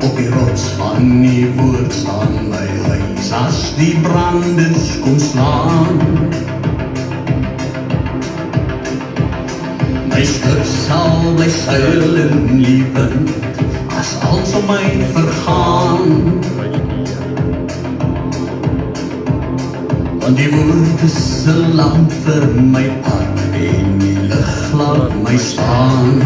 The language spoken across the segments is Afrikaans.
Op die rots van die woord staan my huis as die branders kom slaan. My skip sal bly seil in die wind as alles om my vergaan. Want die woord is 'n lamp vir my pad en die lig laat my staan.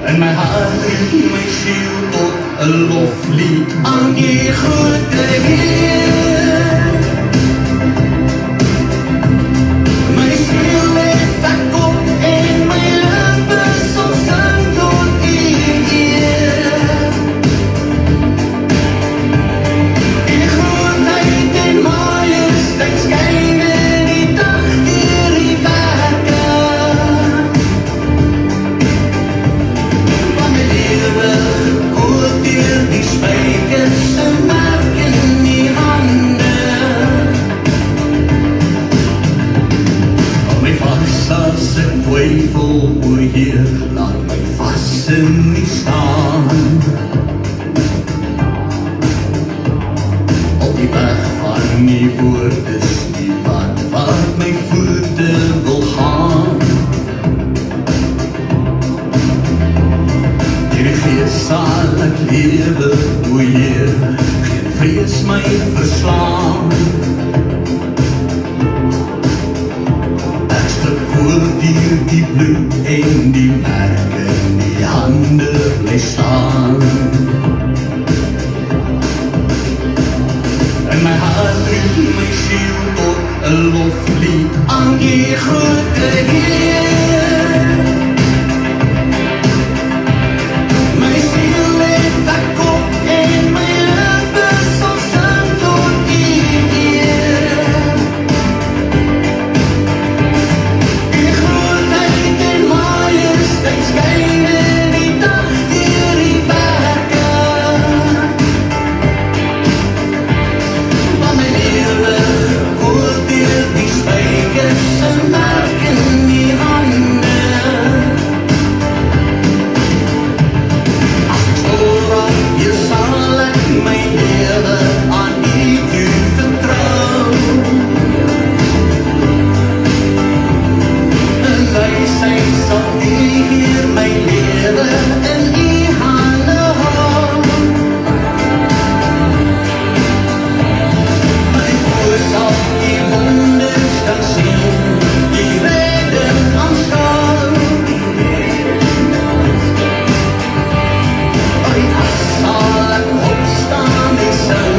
En my hart en my siel tot 'n loflied aan die grote Heer. My siel het ek op en my lippe sal sing tot die eer. Die grootheid en majesteit skyn in die dag deur die werke. Van my lewe hoor deur die spykers se merk in die hande. Hou my vas as ek twyfel, o Heer, laat my vas in U staan. Op die weg van die woord is die pad wat my voete wil gaan. Deur die Gees sal ek lewe, o Heer, geen vrees my verslaan. Ek stap voor deur die bloed en die merk in die hande bly staan. En my hart en my siel tot 'n loflied aan die grote Heer. My siel het ek op en my lippe sal sing tot U eer. Die grootheid en majesteit skyn in die dag deur die werke. Van my lewe hoor deur die spykers se merk in die hande. As ek vooraf hier sal ek my lewe aan U vertrou. En wysheid sal U hier my lewe in U hande hou. My oë sal die wonders kan sien, die redding aanskou. Uit as sal ek opstaan en sing,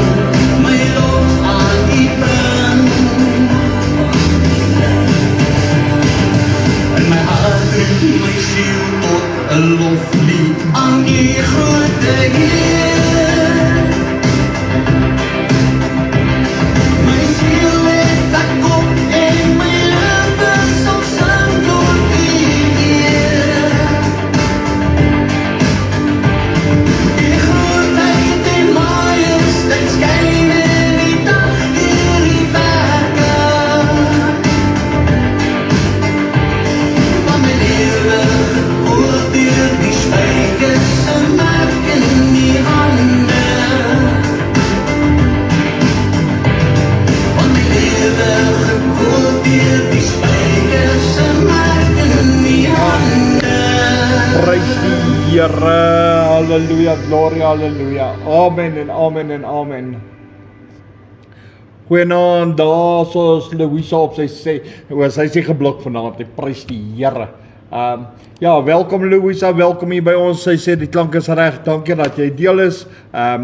my lof aan U bring. En my hart en my siel tot 'n loflied aan die grote Heer. My siel het ek op en my lippe sal sing tot U eer. Die grootheid en majesteit skyn in die dag deur die werke. Van my lewe hoor deur die spykers se merk in die hande. Van my lewe hoor deur die spykers se merk in die hande. Prys die Here, halleluja, gloria, halleluja, amen en amen en amen. Goeienaand, daar soos Louisa op sy sê geblok vanaand, ek prys die Here. Ja, welkom Louisa, welkom hier by ons, sy sê die klank is reg, dankie dat jy deel is,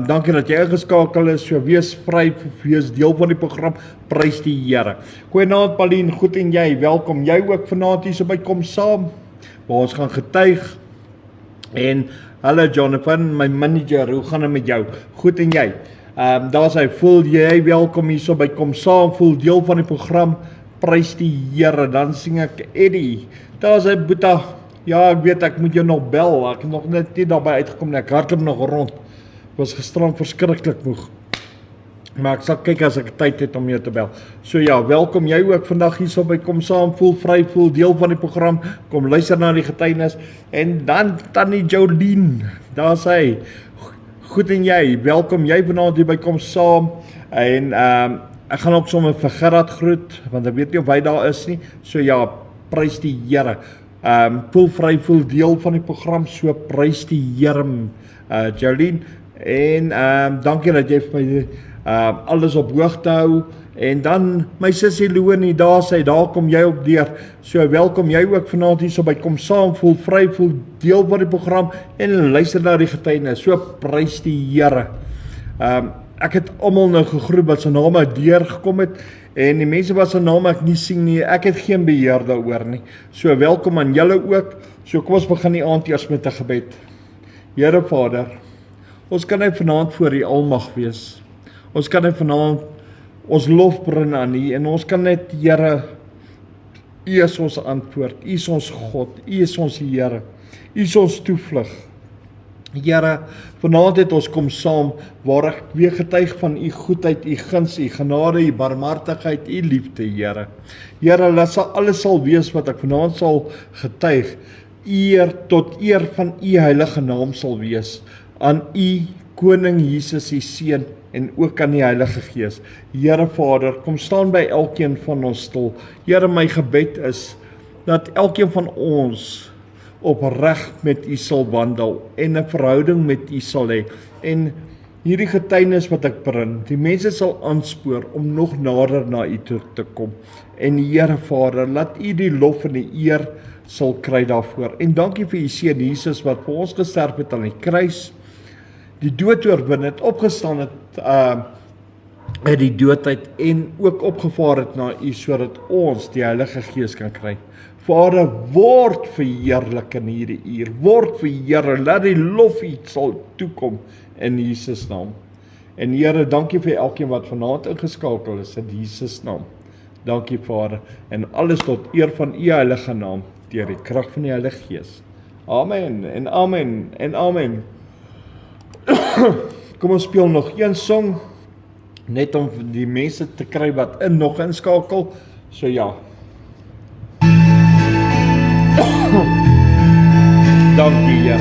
dankie dat jy ingeskakel is, so wees vry, wees deel van die program, prys die Here. Goeienaand Pauline, goed en jy, welkom, jy ook vanaand hier so by Kom Saam, waar ons gaan getuig. En hallo Jonathan, my manager, hoe gaan dit met jou? Goed en jy? Daar sê, voel jy welkom hier so by Kom Saam, voel deel van die program, prys die Here. Dan sing ek Eddie, daar sê Boeta, ja ek weet ek moet jou nog bel, ek het nog net nie daarby uitgekom nie, ek hardloop nog rond, was gisterand verskriklik moeg. Maar ek sal kyk as ek tyd het om jou te bel. So ja, welkom jy ook vandag hierso by Kom Saam, voel vry, voel deel van die program, kom luister na die getuienis, en dan Tannie Jolien, daar sy, goed en jy, welkom jy vanaand hier by Kom Saam, en ek gaan ook sommer vir Gerard groet, want ek weet nie of hy daar is nie, so ja, prys die Here, voel vry, voel deel van die program, so prys die Here, Jolien, en dankie dat jy vir my alles op hoogte hou, en dan my sussie Leonie, daar sy, daar kom jy ook deur, so welkom jy ook vanaand hier so by Kom Saam, voel vry, voel deel van die program, en luister na die getuienis, so prys die Here. Ek het almal nou gegroet wat sy name deurgekom het, en die mense wat sy name ek nie sien nie, ek het geen beheer daaroor nie, so welkom aan julle ook, so kom ons begin die aand eers met 'n gebed. Here Vader, ons kan net vanaand voor die almag wees, ons kan net vanaand ons lof bring aan U, en ons kan net, Here, U is ons antwoord, U is ons God, U is ons Here, U is ons toevlug. Here, vanaand het ons kom saam, waar ek weer getuig van U goedheid, U guns, U genade, U barmhartigheid, U liefde, Here. Here, laat alles sal wees wat ek vanaand sal getuig, tot eer van U heilige naam sal wees, aan U Koning Jesus, U Seun, en ook aan die Heilige Gees. Here Vader, kom staan by elkeen van ons stil. Here, my gebed is, dat elkeen van ons opreg met U sal wandel, en 'n verhouding met U sal hê, en hierdie getuienis wat ek bring, die mense sal aanspoor om nog nader na U toe te kom, en Here Vader, laat U die lof en die eer sal kry daarvoor, en dankie vir U Seun Jesus, wat vir ons gesterf het aan die kruis, die dood oorwin het, opgestaan het uit die doodheid, en ook opgevaar het na U, sodat ons die Heilige Gees kan kry. Vader, word verheerlik in hierdie uur, word verheerlik, laat die lof U sal toekom, in Jesus naam. En Here, dankie vir elkeen wat vanaand ingeskakel is, in Jesus naam. Dankie Vader, en alles tot eer van U heilige naam, deur die krag van die Heilige Gees. Amen, en amen, en amen. Kom ons speel nog een song, net om die mense te kry wat nog inskakel, so ja. Dankie Here.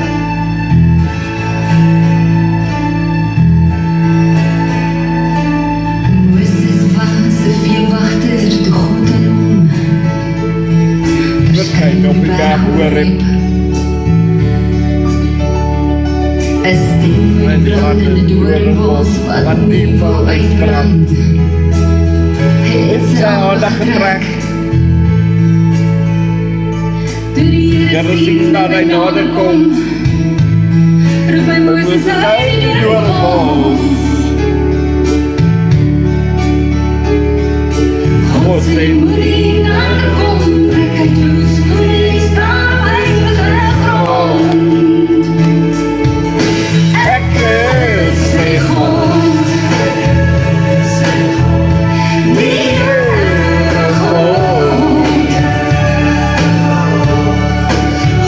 Verskyn op die berg Horeb, en die brandende doornbos wat diep wil uitbrand, het sy aandag getrek. Here sien dat hy nader kom, roep hy Moses uit die doornbos. God sê moet hy nader kom, trek hy toe stoel die staan heilige grond. ek is Sy God, die Here God,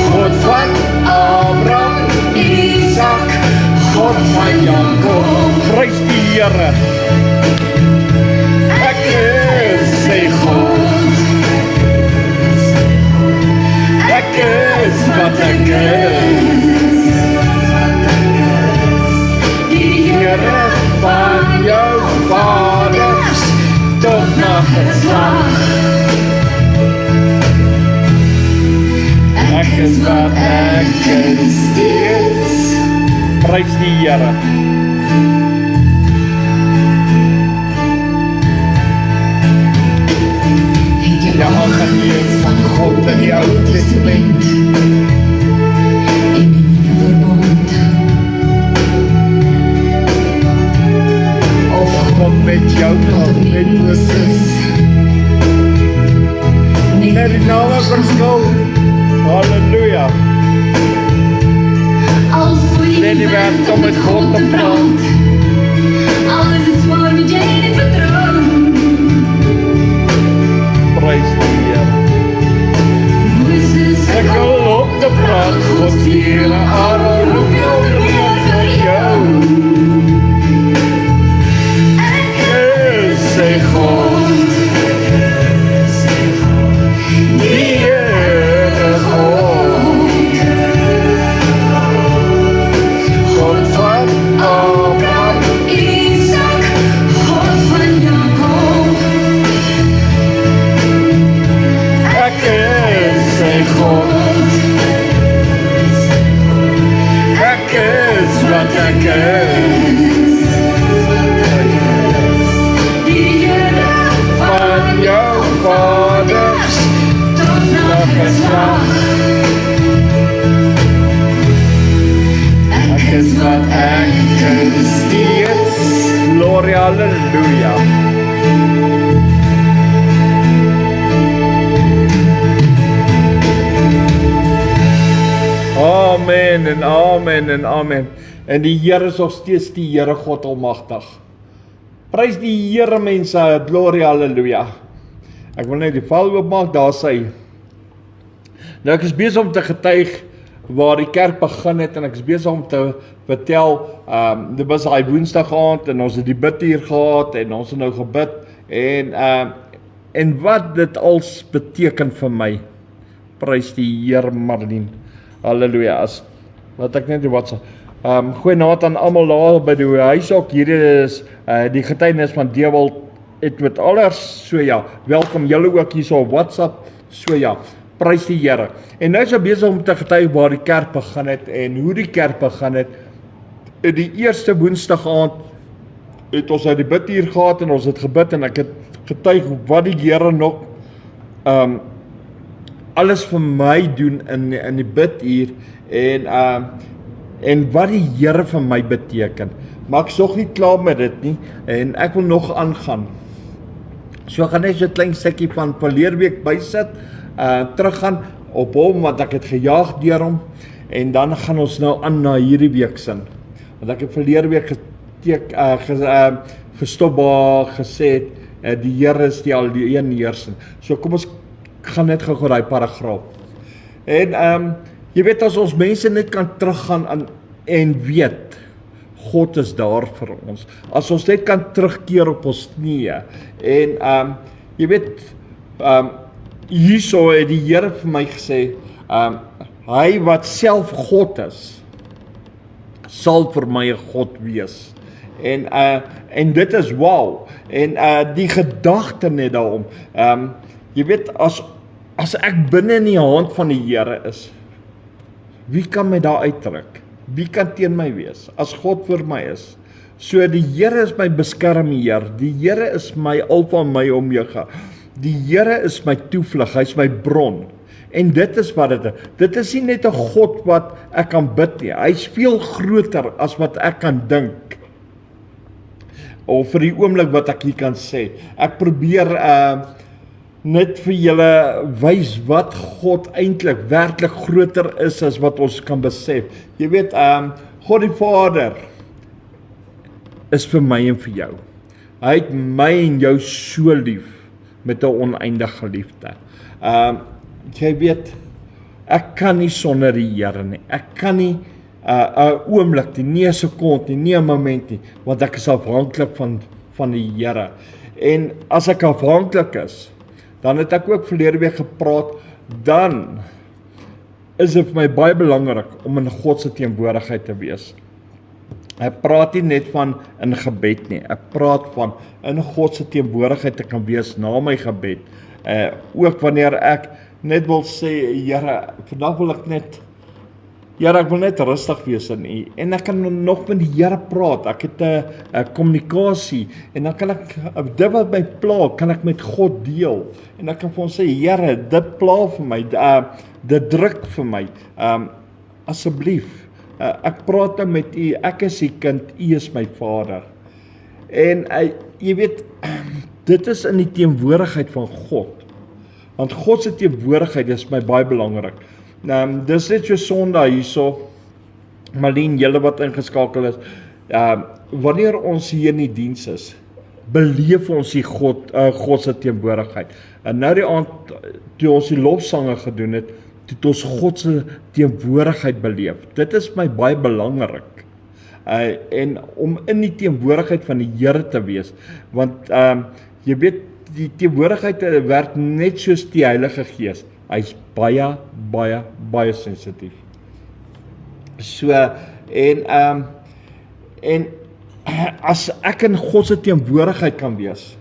God van Abraham, Isak, God van Jakob, prys die Here. Ek is sy God, ek is wat ek is, die Here van jou vaders tot na geslag. Ek is wat ek is steeds, prys die Here. Ja, aangeneem van God in die Ou Testament, en die nuwe verbond, of God met jou nog met Moses, net die name verskil, halleluja, al voel jy net die werk om met God te praat, al is het zwaar met jy nie vertrouw, prys die Here. Moses Ek wil op te praat, God stuur 'n arm, roep jou meer vir jou. Ek Halleluja. Amen en amen en amen. En die Here is nog steeds die Here God Almagtig. Prys die Here mense, gloria, halleluja. Ek wil net die val oopmaak, daar sê. Nou ek is besig om te getuig waar die kerk begin het en ek is besig om te vertel, dit was daai Woensdag aand en ons het die bid hier gehad en ons het nou gebid en wat dit als beteken vir my. Prys die Here Marlene. Halleluja. Wat ek net die WhatsApp. Goeienaand aan almal daar by die huis ook. Hierdie is die getuienis van Dewald Edward Allers. So ja, welkom julle ook hier so op WhatsApp. So ja, prys die Here. En nou is ek besig om te getuig waar die kerk begin het en hoe die kerk begin het. In die eerste Woensdag aand het ons uit die bid hier gehad en ons het gebid en ek het getuig wat die Here nog alles vir my doen in die bid hier en wat die Here vir my beteken. Maar ek is nog nie klaar met dit nie en ek wil nog aangaan. So ek gaan net so 'n klein stukkie van verlede week bysit, teruggaan op hom want ek het gejaag deur hom en dan gaan ons nou aan na hierdie week sin. Want ek het verlede week gestop waar gesê het die Here is die alleen heersend. So kom ons gaan net gou daai paragraaf. En jy weet as ons mense net kan teruggaan en weet God is daar vir ons. As ons net kan terugkeer op ons knieë en jy weet hierso het die Here vir my gesê hy wat self God is sal vir my 'n God wees. En dit is wow. En die gedagte net daarom. Jy weet as ek binne in die hand van die Here is, wie kan my daar uitdruk? Wie kan teen my wees? As God vir my is. So die Here is my beskermheer. Die Here is my alfa en my omega. Die Here is my toevlug, hy is my bron. En dit is wat dit is. Dit is nie net 'n God wat ek kan bid nie. Hy is veel groter as wat ek kan dink. Of vir die oomblik wat ek hier kan sê. Ek probeer net vir julle wys wat God eintlik werklik groter is as wat ons kan besef. Jy weet, God die Vader is vir my en vir jou. Hy het my en jou so lief met 'n oneindige liefde. Jy weet, ek kan nie sonder die Here nie. Ek kan nie 'n oomblik nie 'n sekond nie 'n moment nie, want ek is afhanklik van die Here. En as ek afhanklik is, dan het ek ook verlede week gepraat, dan is dit vir my baie belangrik om in God se teenwoordigheid te wees. Ek praat nie net van in gebed nie, ek praat van in God se teenwoordigheid te kan wees na my gebed. Ook wanneer ek net wil sê, Here, vandag wil ek net, Here, ek wil net rustig wees in U, en ek kan nog met die Here praat, ek het 'n kommunikasie, en dan kan ek, dit wat my pla, kan ek met God deel, en ek kan vir hom sê, Here, dit pla vir my, dit druk vir my, asseblief, ek praat nou met U, ek is U kind, U is my Vader, en jy weet, dit is in die teenwoordigheid van God, want God se teenwoordigheid is my baie belangrik. Dis net so Sondag hierso, Marlene, julle wat ingeskakel is, wanneer ons hier in die diens is, beleef ons die God se teenwoordigheid. En nou die aand, toe ons die lofsange gedoen het, toe ons God se teenwoordigheid beleef. Dit is my baie belangrik. En om in die teenwoordigheid van die Here te wees, want jy weet, die teenwoordigheid werk net soos die Heilige Gees. Hy's baie, baie, baie sensitief. So, en as ek in God se teenwoordigheid kan wees,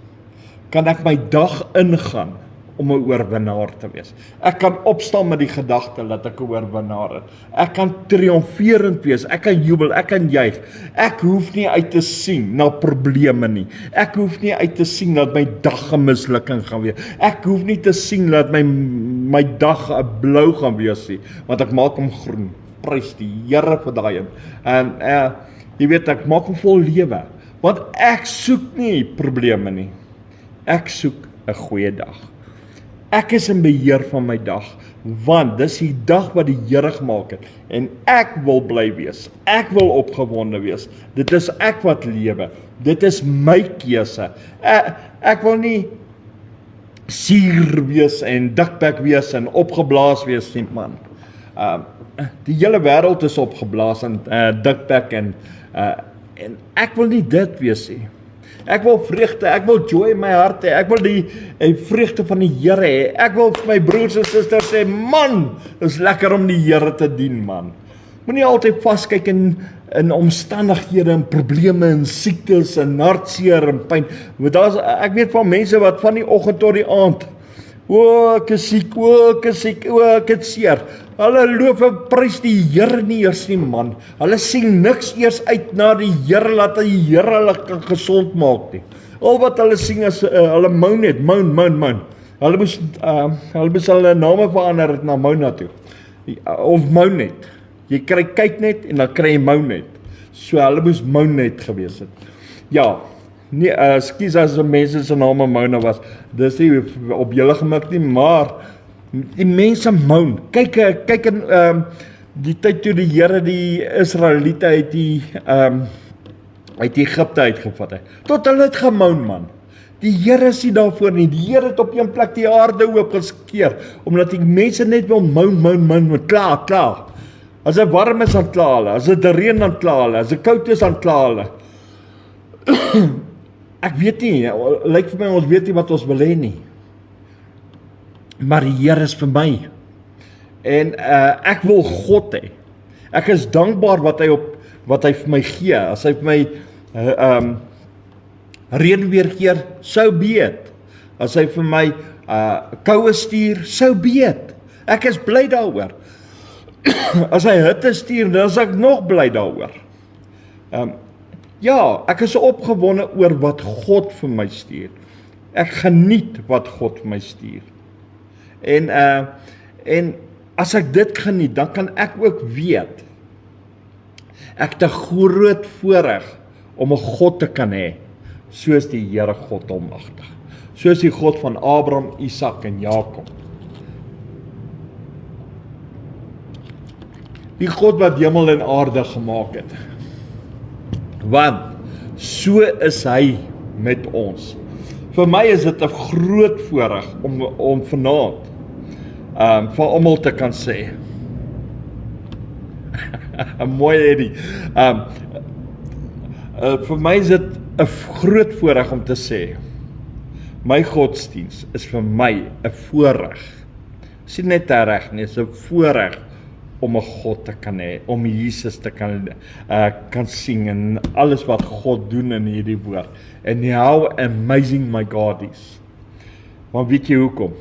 kan ek my dag ingaan om 'n oorwinnaar te wees. Ek kan opstaan met die gedagte dat ek 'n oorwinnaar is. Ek kan triomferend wees, ek kan jubel, ek kan juig. Ek hoef nie uit te sien na probleme nie. Ek hoef nie uit te sien dat my dag 'n mislukking gaan wees. Ek hoef nie te sien dat my dag 'n blou gaan wees nie, want ek maak hom groen. Prys die Here vir daai een. En jy weet, ek maak hom vol lewe. Want ek soek nie probleme nie. Ek soek 'n goeie dag. Ek is in beheer van my dag, want dis die dag wat die Here gemaak het en ek wil bly wees. Ek wil opgewonde wees. Dit is ek wat lewe. Dit is my keuse. Ek wil nie suur wees en dikbek wees en opgeblaas wees nie, man. Die hele wêreld is opgeblaas en dikbek en ek wil nie dit wees nie. Ek wil vreugde, ek wil joy in my hart hê, ek wil die vreugde van die Here hê. Ek wil vir my broers en susters sê, man, is lekker om die Here te dien, man. Moenie altyd vaskyk in omstandighede en probleme en siektes en hartseer en pyn. Want ek weet van mense wat van die oggend tot die aand, ek is siek, ek het seer. Hulle loof en prys die Here nie eers nie, man. Hulle sien niks eers uit na die Here, laat die Here hulle kan gesond maak nie. Al wat hulle sien is, hulle moan net, moan. Hulle moes hulle name verander het na Mona toe. Of moan net. Jy kry kyk net en dan kry jy moan net. So hulle moes moan net gewees het. Ja, nee, ekskuus as mense se name Mona was. Dis nie op julle gemik nie, maar die mense moan. Kyk in die tyd toe die Here die Israeliete uit Egipte uitgevat het. Tot hulle het gemoan, man. Die Here is nie daarvoor nie. Die Here het op een plek die aarde oopgeskeer, omdat die mense net wil moan, klaar. As dit warm is, dan kla hulle. As dit reën, dan kla hulle. As dit koud is, dan kla hulle. Ek weet nie, lyk vir my ons weet nie wat ons wil hê nie. Maar die Here is vir my. En ek wil God hê. Ek is dankbaar wat hy vir my gee. As hy vir my reën weer gee, so be it. As hy vir my koue stuur, so be it. Ek is bly daaroor. As hy hitte stuur, dan is ek nog bly daaroor. Ja, ek is opgewonde oor wat God vir my stuur. Ek geniet wat God vir my stuur. En as ek dit geniet, dan kan ek ook weet, ek het 'n groot voorreg om 'n God te kan hê, soos die Here God almagtig. Soos die God van Abraham, Isak en Jakob. Die God wat hemel en aarde gemaak het. Want so is hy met ons. Vir my is dit 'n groot voorreg om vanaand vir almal te kan sê. Mooi Eddie. Vir my is dit 'n groot voorreg om te sê, my godsdiens is vir my 'n voorreg. Dis nie net reg nie, dis 'n voorreg om 'n God te kan hê, om Jesus te kan sing en alles wat God doen in hierdie woord. And how amazing my God is. Maar weet jy hoekom?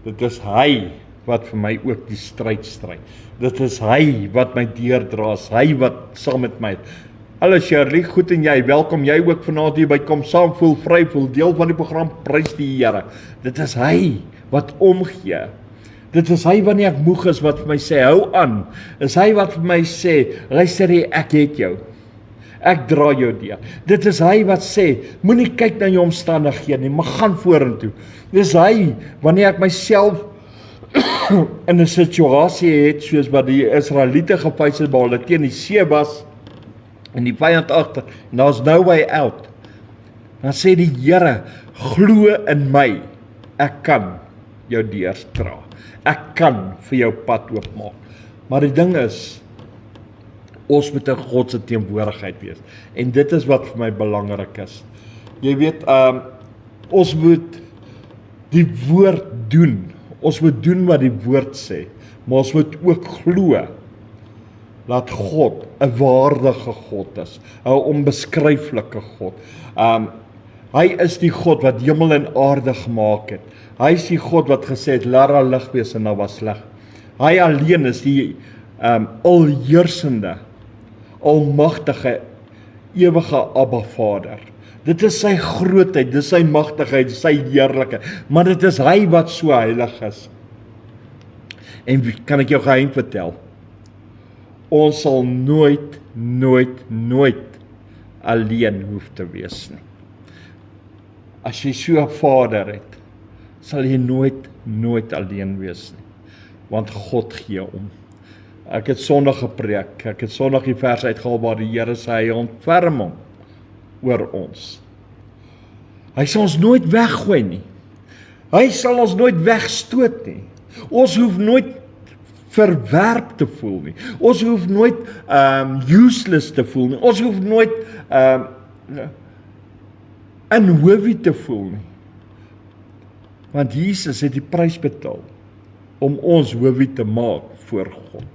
Dit is hy wat vir my ook die stryd stry. Dit is hy wat my deurdra, hy wat saam met my. Hallo Shirley, goed en jy, welkom jy ook vanaand hier by Kom Saam, voel vry, voel deel van die program, prys die Here. Dit is hy wat omgee. Dit is hy wanneer ek moeg is wat vir my sê, hou aan. Is hy wat vir my sê, luister jy, ek het jou. Ek dra jou deur. Dit is hy wat sê, moenie kyk na jou omstandighede nie, maar gaan vorentoe. Dis hy wanneer ek myself in 'n situasie het soos wat die Israeliete gefeis het, waar hulle teen die see was en die vyand agter, en daar's no way out. Dan sê die Here, glo in my, ek kan jou deurdra. Ek kan vir jou pad oopmaak. Maar die ding is, ons moet in God se teenwoordigheid wees. En dit is wat vir my belangrik is. Jy weet, ons moet die woord doen. Ons moet doen wat die woord sê. Maar ons moet ook glo dat God 'n waardige God is, 'n onbeskryflike God. Hy is die God wat hemel en aarde gemaak het. Hy is die God wat gesê het, laat daar lig wees en daar was lig. Hy alleen is die alheersende, almagtige, ewige Abba Vader. Dit is sy grootheid, dit is sy magtigheid, sy heerlikheid, maar dit is hy wat so heilig is. En kan ek jou geheim vertel? Ons sal nooit alleen hoef te wees nie. As jy so 'n Vader het, sal jy nooit alleen wees nie. Want God gee om. Ek het Sondag gepreek, ek het Sondag die vers uitgehaal waar die Here sê hy ontferm hom oor ons. Hy sal ons nooit weggooi nie. Hy sal ons nooit wegstoot nie. Ons hoef nooit verwerp te voel nie. Ons hoef nooit useless te voel nie. Ons hoef nooit inhowie te voel nie. Want Jesus het die prys betaal om ons howie te maak voor God.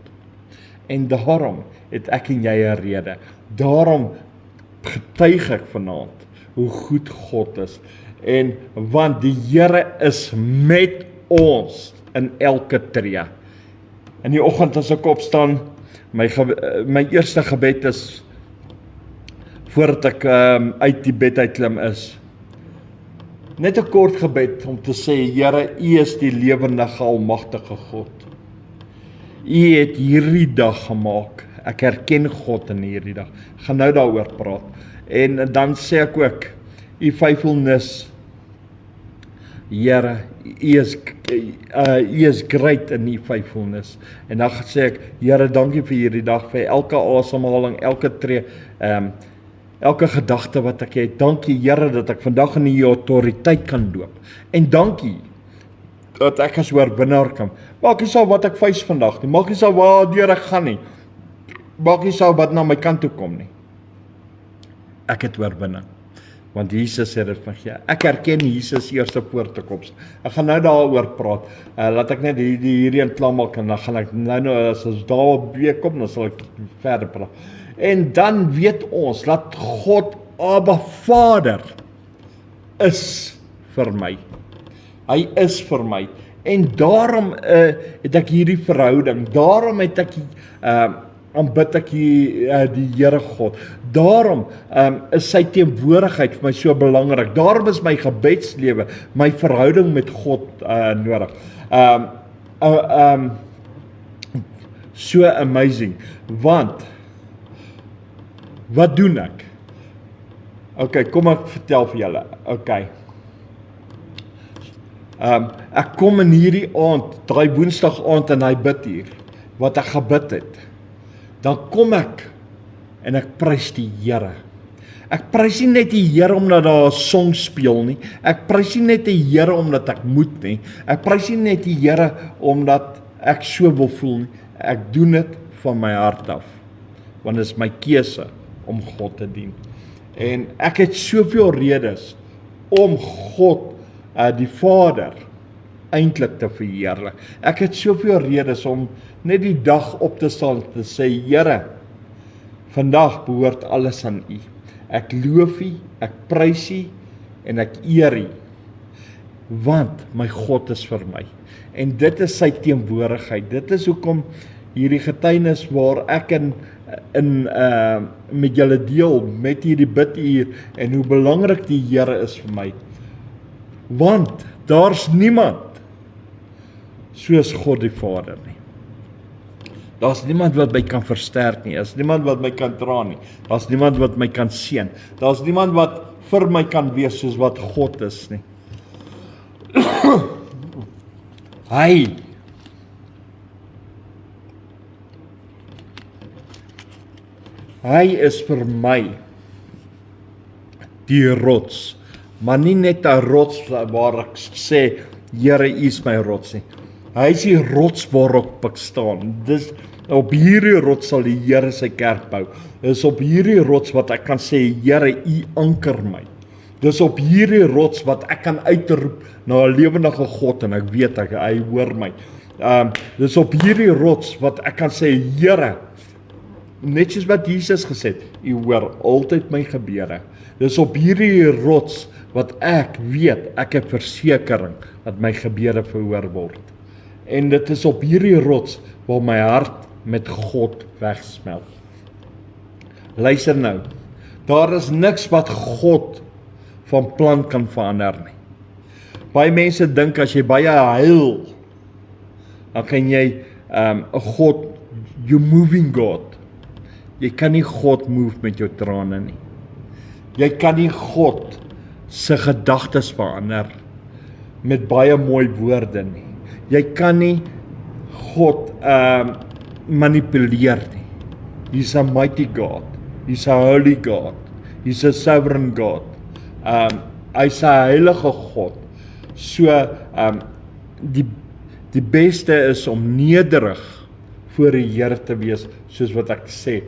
En daarom het ek en jy 'n rede. Daarom getuig ek vanaand hoe goed God is. En want die Here is met ons in elke tree. In die oggend as ek opstaan, my eerste gebed is voordat ek uit die bed uitklim is net 'n kort gebed om te sê, Here, U is die lewendige almagtige God. U het hierdie dag gemaak. Ek erken God in hierdie dag. Ek gaan nou daaroor praat. En dan sê ek ook, U faithfulness, Here, U is great in U faithfulness. En dan sê ek, Here, dankie vir hierdie dag, vir elke asemhaling, elke tree, elke gedagte wat ek het. Dankie, Here, dat ek vandag in U autoriteit kan loop. En dankie dat ek as oorwinnaar kan. Maak nie saak wat ek face vandag nie. Maak nie saak waar ek gaan nie. Maak nie saak wat na my kant toe kom nie. Ek het oorwinning. Want Jesus sê dit van gee. Ek erken Jesus eerste voortekoms. Ek gaan nou daaroor praat. Laat ek net hierdie in klaar maak en dan gaan ek nou as ons daarop weer kom, dan sal ek verder praat. En dan weet ons dat God Abba Vader is vir my. Hy is vir my. En daarom het ek hierdie verhouding. Daarom het ek aanbid ek die Here God. Daarom is sy teenwoordigheid vir my so belangrik. Daarom is my gebedslewe, my verhouding met God nodig. So amazing. Want wat doen ek? Okay, kom ek vertel vir julle. Okay. Ek kom in hierdie aand, daai Woensdag aand en hy bid hier, wat ek gebid het. Dan kom ek en ek prys die Here. Ek prys nie net die Here omdat daar 'n song speel nie. Ek prys nie net die Here omdat ek moet nie. Ek prys nie net die Here omdat ek so wil voel nie. Ek doen dit van my hart af. Want dit is my keuse om God te dien. En ek het soveel redes om God die Vader eintlik te verheerlik. Ek het soveel redes om net die dag op te staan te sê, Here, vandag behoort alles aan U. Ek loof U, ek prys U en ek eer U. Want my God is vir my. En dit is sy teenwoordigheid. Dit is hoekom hierdie getuienis waar ek met julle deel met hierdie biduur en hoe belangrik die Here is vir my. Want daar's niemand soos God die Vader nie. Daar's niemand wat my kan versterk nie. Daar's niemand wat my kan dra nie. Daar's niemand wat my kan seën. Daar's niemand wat vir my kan wees soos wat God is nie. Hy is vir my die rots, maar nie net 'n rots waar ek sê, Here, U is my rots nie. Hy is die rots waarop ek staan. Dis op hierdie rots sal die Here sy kerk bou. Dis op hierdie rots wat ek kan sê, Here, U anker my. Dis op hierdie rots wat ek kan uitroep na 'n lewendige God en ek weet hy hoor my. Dis op hierdie rots wat ek kan sê, Here, net soos wat Jesus gesê het, U hoor altyd my gebede. Dis op hierdie rots wat ek weet, ek het versekering dat my gebede verhoor word. En dit is op hierdie rots waar my hart met God wegsmelt. Luister nou, daar is niks wat God van plan kan verander nie. Baie mense dink as jy baie huil, dan kan jy 'n God, you moving God. Jy kan nie God move met jou trane nie. Jy kan nie God se gedagtes verander met baie mooi woorde nie. Jy kan nie God manipuleer nie. He's a mighty God. He's a holy God. He's a sovereign God. Hy's 'n heilige God. So die beste is om nederig voor die Here te wees, soos wat ek sê.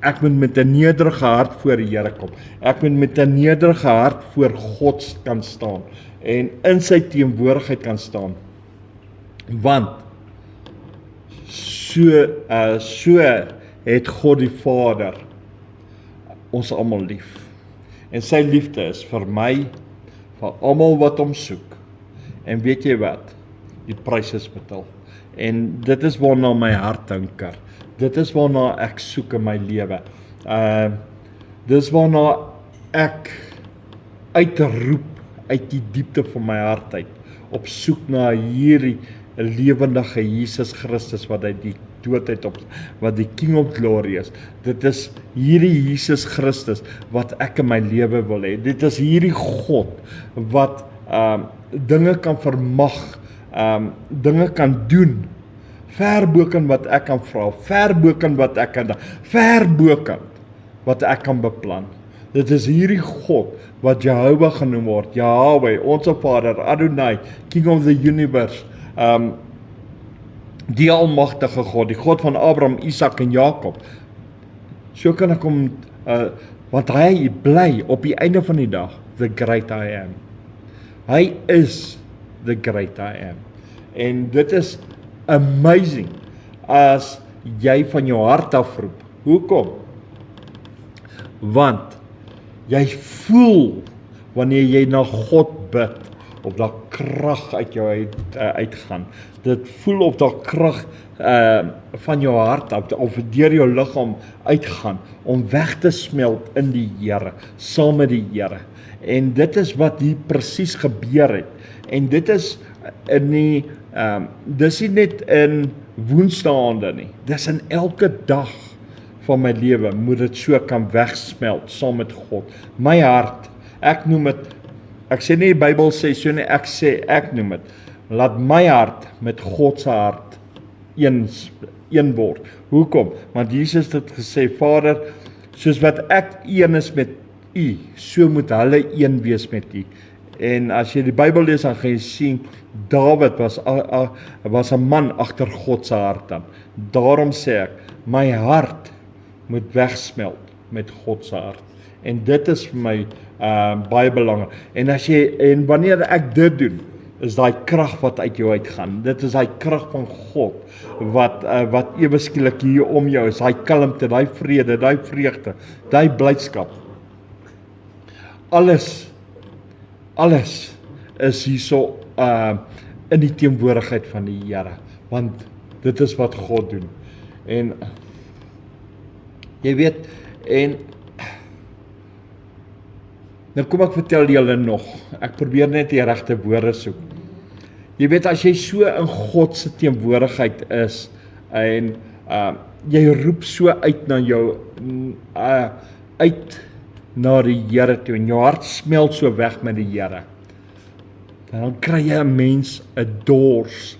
Ek moet met 'n nederige hart voor die Here kom. Ek moet met 'n nederige hart voor God kan staan en in sy teenwoordigheid kan staan. Want so het God die Vader ons almal lief. En sy liefde is vir my, vir almal wat hom soek. En weet jy wat? Die prys is betaal. En dit is waarna my hart hinker. Dit is waarna ek soek in my lewe. Dis waarna ek uitroep uit die diepte van my hart uit, op soek na hierdie lewendige Jesus Christus wat uit die doodheid op, wat die King of Glory is. Dit is hierdie Jesus Christus wat ek in my lewe wil hê. Dit is hierdie God wat dinge kan vermag, dinge kan doen, verbokend wat ek kan vra, verbokend wat ek kan, verbokend wat ek kan beplan. Dit is hierdie God wat Jehovah genoem word, Yahweh, ons Vader, Adonai, King of the Universe, die almagtige God, die God van Abraham, Isak en Jakob. So kan ek hom, want hy bly op die einde van die dag, the great I am. Hy is the great I am. En dit is amazing as jy van jou hart afroep. Hoekom? Want jy voel wanneer jy na God bid, of daar krag uit jou uitgaan. Dit voel of daar krag van jou hart af, of deur jou liggaam uitgaan, om weg te smelt in die Here, saam met die Here. En dit is wat hier presies gebeur het. En dit is in die, dis nie net in woensdaande nie, dis in elke dag van my lewe, moet dit so kan wegsmelt, saam met God. My hart, ek noem dit, ek sê nie die Bybel sê so nie, ek noem dit, laat my hart met God se hart een word. Hoekom? Want Jesus het gesê, Vader, soos wat ek een is met U, so moet hulle een wees met U. En as jy die Bybel lees, dan gaan jy sien, Dawid was 'n man agter God se hart aan. Daarom sê ek, my hart moet wegsmelt met God se hart. En dit is vir my baie belangrik. En wanneer ek dit doen, is daai krag wat uit jou uitgaan. Dit is daai krag van God wat ewe skielik hier om jou is. Daai kalmte, daai vrede, daai vreugde, daai blydskap. Alles is hierso in die teenwoordigheid van die Here, want dit is wat God doen. En jy weet, en nou kom ek vertel julle nog, ek probeer net die regte woorde soek. Jy weet, as jy so in God se teenwoordigheid is, en jy roep so uit na jou, uit na die Here toe, en jou hart smelt so weg met die Here, dan kry jy 'n mens 'n dors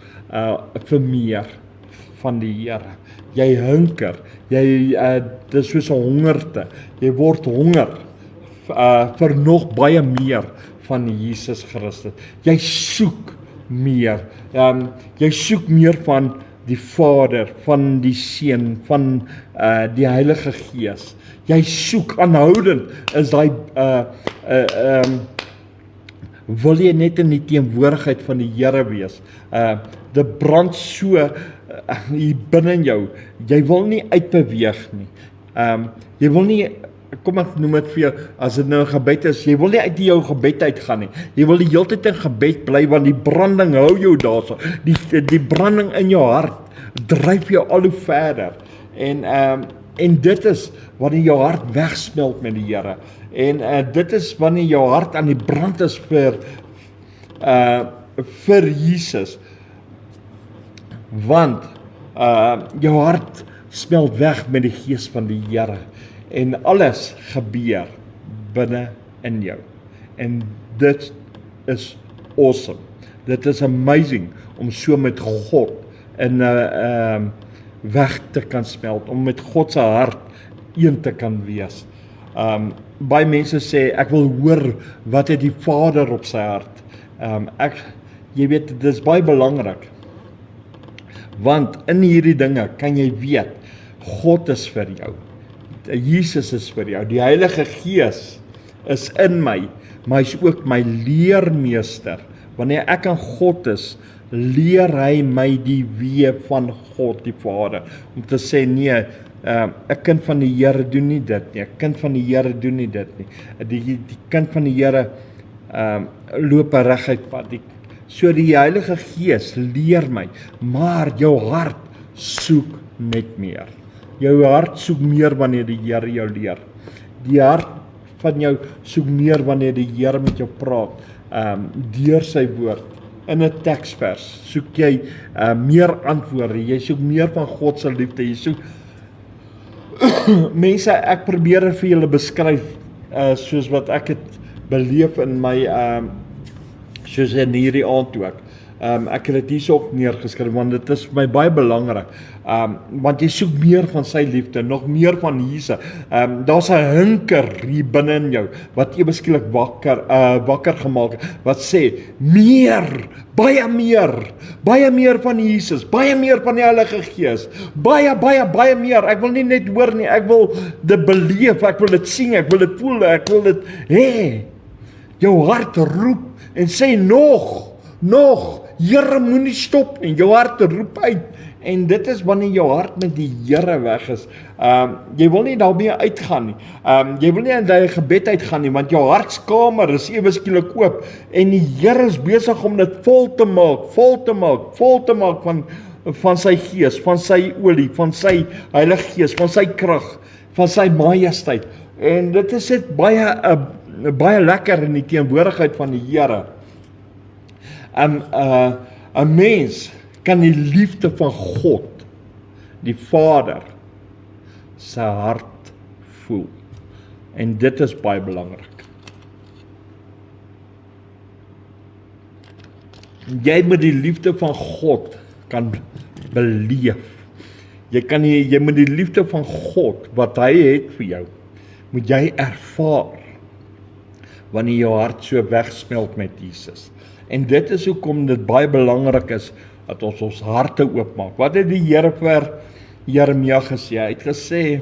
vir meer van die Here. Jy hunker, dit is soos 'n hongerte, jy word honger vir nog baie meer van Jesus Christus. Jy soek meer, jy soek meer van die Vader, van die Seun, van die Heilige Gees. Jy soek aanhoudend, is daai wil jy net in die teenwoordigheid van die Here wees. Dit brand so hier binne in jou. Jy wil nie uitbeweeg nie. Jy wil nie, kom ek noem dit vir jou, as dit nou 'n gebed is, jy wil nie uit jou gebed uitgaan nie. Jy wil die hele tyd in gebed bly, want die branding hou jou daarso. Die branding in jou hart dryf jou al hoe verder. En dit is wanneer jou hart wegsmelt met die Here. En dit is wanneer jou hart aan die brand is vir Jesus. Want jou hart smelt weg met die Gees van die Here. En alles gebeur binne in jou. En dit is awesome. Dit is amazing om so met God in 'n weg te kan smelt, om met God se hart een te kan wees. Baie mense sê ek wil hoor wat het die Vader op sy hart. Jy weet, dit is baie belangrik. Want in hierdie dinge kan jy weet, God is vir jou. Jesus is vir jou. Die Heilige Gees is in my, maar hy is ook my leermeester. Wanneer ek aan God is, leer hy my die weë van God die Vader. Om te sê, nee, 'n kind van die Here doen nie dit nie. 'n kind van die Here doen nie dit nie. Die kind van die Here loop 'n reguit pad. So die Heilige Gees leer my, maar jou hart soek net meer. Jou hart soek meer wanneer die Here jou leer. Die hart van jou soek meer wanneer die Here met jou praat, deur sy woord. In 'n teksvers soek jy meer antwoorde. Jy soek meer van God se liefde. Jy soek mense, ek probeer dit vir julle beskryf soos wat ek het beleef in my soos in hierdie aand ook. Ek het dit hierso ook neergeskryf want dit is vir my baie belangrik. Want jy soek meer van sy liefde, nog meer van Jesus. Daar's 'n hinker hier binne in jou wat ewe skielik wakker gemaak het, wat sê meer, baie meer van Jesus, baie meer van die Heilige Gees, baie meer. Ek wil nie net hoor nie, ek wil dit beleef, ek wil dit sien, ek wil dit voel, ek wil dit hê. Jou hart roep en sê nog, Here moenie stop nie, jou hart roep uit. En dit is wanneer jou hart met die Here weg is. Jy wil nie daarmee uitgaan nie. Jy wil nie in die gebed uitgaan nie, want jou hartskamer is ewe skielik oop en die Here is besig om dit vol te maak van sy Gees, van sy olie, van sy Heilige Gees, van sy krag, van sy majesteit. En dit is net baie lekker in die teenwoordigheid van die Here. 'n mens kan die liefde van God, die Vader, sy hart voel. En dit is baie belangrik. Jy moet die liefde van God kan beleef. Jy moet die liefde van God, wat hy het vir jou, moet jy ervaar, wanneer jou hart so wegsmelt met Jesus. En dit is hoekom dit baie belangrik is, dat ons harte oopmaak. Wat het die Here vir Jeremia gesê? Hy het gesê,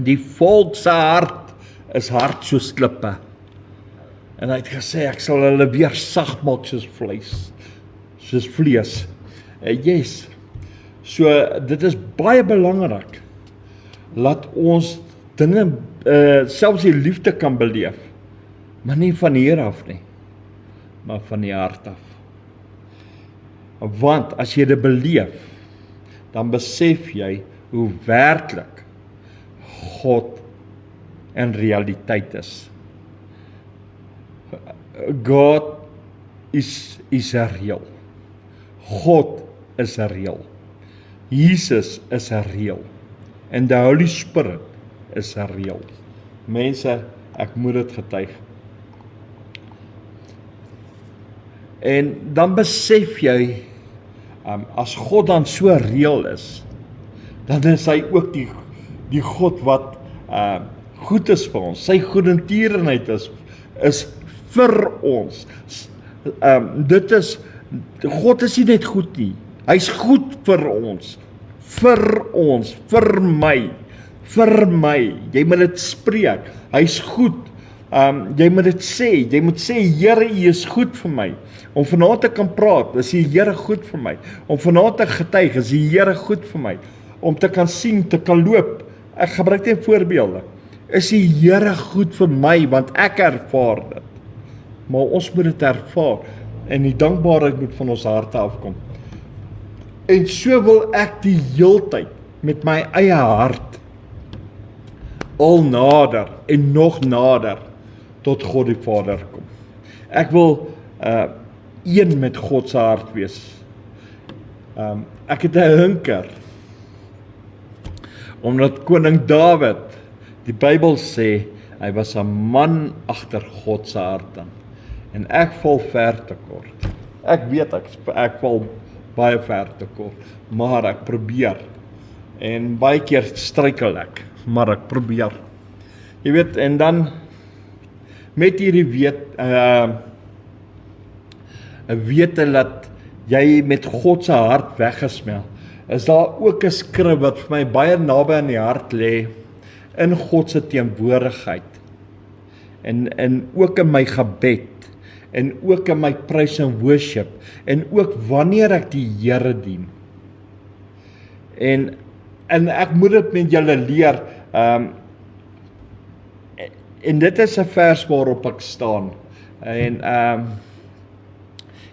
die volk se hart is hard soos klippe. En hy het gesê, ek sal hulle weer sag maak soos vlees. Yes. So, dit is baie belangrik, laat ons dinge, selfs die liefde kan beleef, maar nie van hier af nie, maar van die hart af. Want as jy dit beleef, dan besef jy hoe werklik God in realiteit is. God is real. God is real. Jesus is real. En the Holy Spirit is real. Mense, ek moet dit getuig. En dan besef jy, as God dan so reël is, dan is hy ook die God wat goed is vir ons. Sy goedertierenheid is vir ons. God is nie net goed nie. Hy's goed vir ons, vir my. Jy moet dit spreek. Hy's goed. Jy moet dit sê. Jy moet sê, Here, U is goed vir my. Om vanaand te kan praat, is die Here goed vir my. Om vanaand te getuig, is die Here goed vir my. Om te kan sien, te kan loop. Ek gebruik net voorbeelde. Is die Here goed vir my, want ek ervaar dit. Maar ons moet dit ervaar. En die dankbaarheid moet van ons harte afkom. En so wil ek die heeltyd met my eie hart al nader en nog nader tot God die Vader kom. Ek wil een met God se hart wees. Ek het 'n hinker, omdat koning Dawid, die Bybel sê, Hy was 'n man agter God se hart aan. En ek val ver te kort. Ek weet ek val baie ver te kort, maar ek probeer. En baie keer struikel ek, maar ek probeer. Jy weet, en dan met hierdie wete dat jy met God se hart weggesmel, is daar ook 'n skrif wat vir my baie naby aan die hart lê, in God se teenwoordigheid, en ook in my gebed, en ook in my praise and worship, en ook wanneer ek die Here dien. En ek moet dit met julle leer, en dit is 'n vers waarop ek staan, en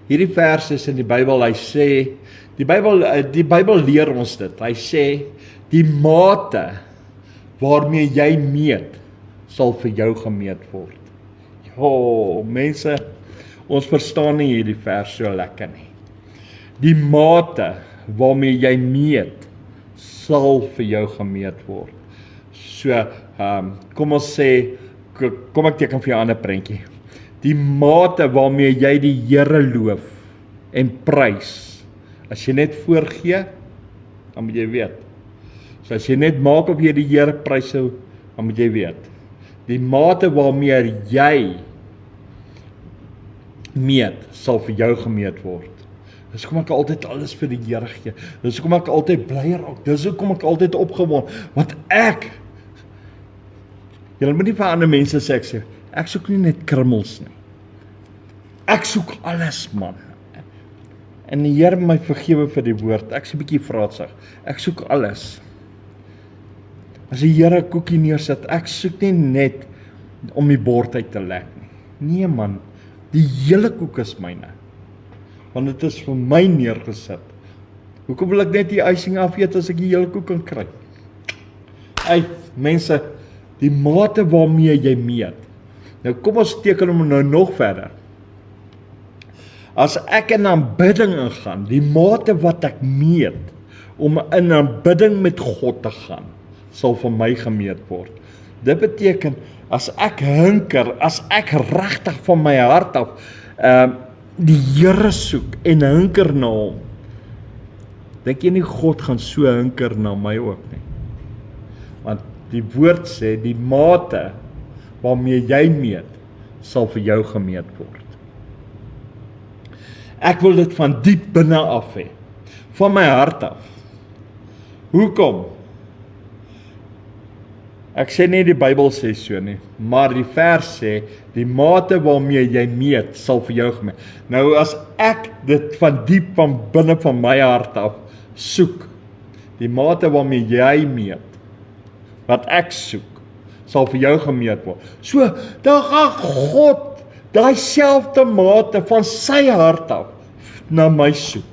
hierdie vers is in die Bybel, hy sê, die Bybel leer ons dit, hy sê, die mate waarmee jy meet, sal vir jou gemeet word. Jo, mense, ons verstaan nie hierdie vers so lekker nie. Die mate waarmee jy meet, sal vir jou gemeet word. So, kom ek teken vir jou 'n ander prentjie. Die mate waarmee jy die Here loof en prys, as jy net voorgee, dan moet jy weet. So as jy net maak of jy die Here prys, dan moet jy weet. Die mate waarmee jy meet, sal vir jou gemeet word. Dis hoekom ek altyd alles vir die Here gee. Dis hoekom ek altyd bly raak. Dis hoekom ek altyd opgewonde, want julle moet nie vir ander mense sê, ek soek nie net krummels nie. Ek soek alles, man. En die Here my vergewe vir die woord, ek is 'n bietjie vraatsig. Ek soek alles. As die Here 'n koekie neersit, ek soek nie net om die bord uit te lek nie. Nee man, die hele koek is myne. Want dit is vir my neergesit. Hoekom wil ek net die icing afeet as ek die hele koek kan kry? Hey, mense, die mate waarmee jy meet. Nou kom ons teken hom nou nog verder. As ek in aanbidding ingaan, die mate wat ek meet, om in aanbidding met God te gaan, sal vir my gemeet word. Dit beteken, as ek hinker, as ek regtig van my hart af, die Here soek en hinker na hom, dink jy nie God gaan so hinker na my ook nie? Want die woord sê, die mate waarmee jy meet, sal vir jou gemeet word. Ek wil dit van diep binne af hê, van my hart af. Hoekom? Ek sê nie die Bybel sê so nie, maar die vers sê, die mate waarmee jy meet, sal vir jou gemeet. Nou as ek dit van diep van binne van my hart af soek, die mate waarmee jy meet, wat ek soek, sal vir jou gemeet word. So, dan gaan God daai selfde mate van sy hart af na my soek.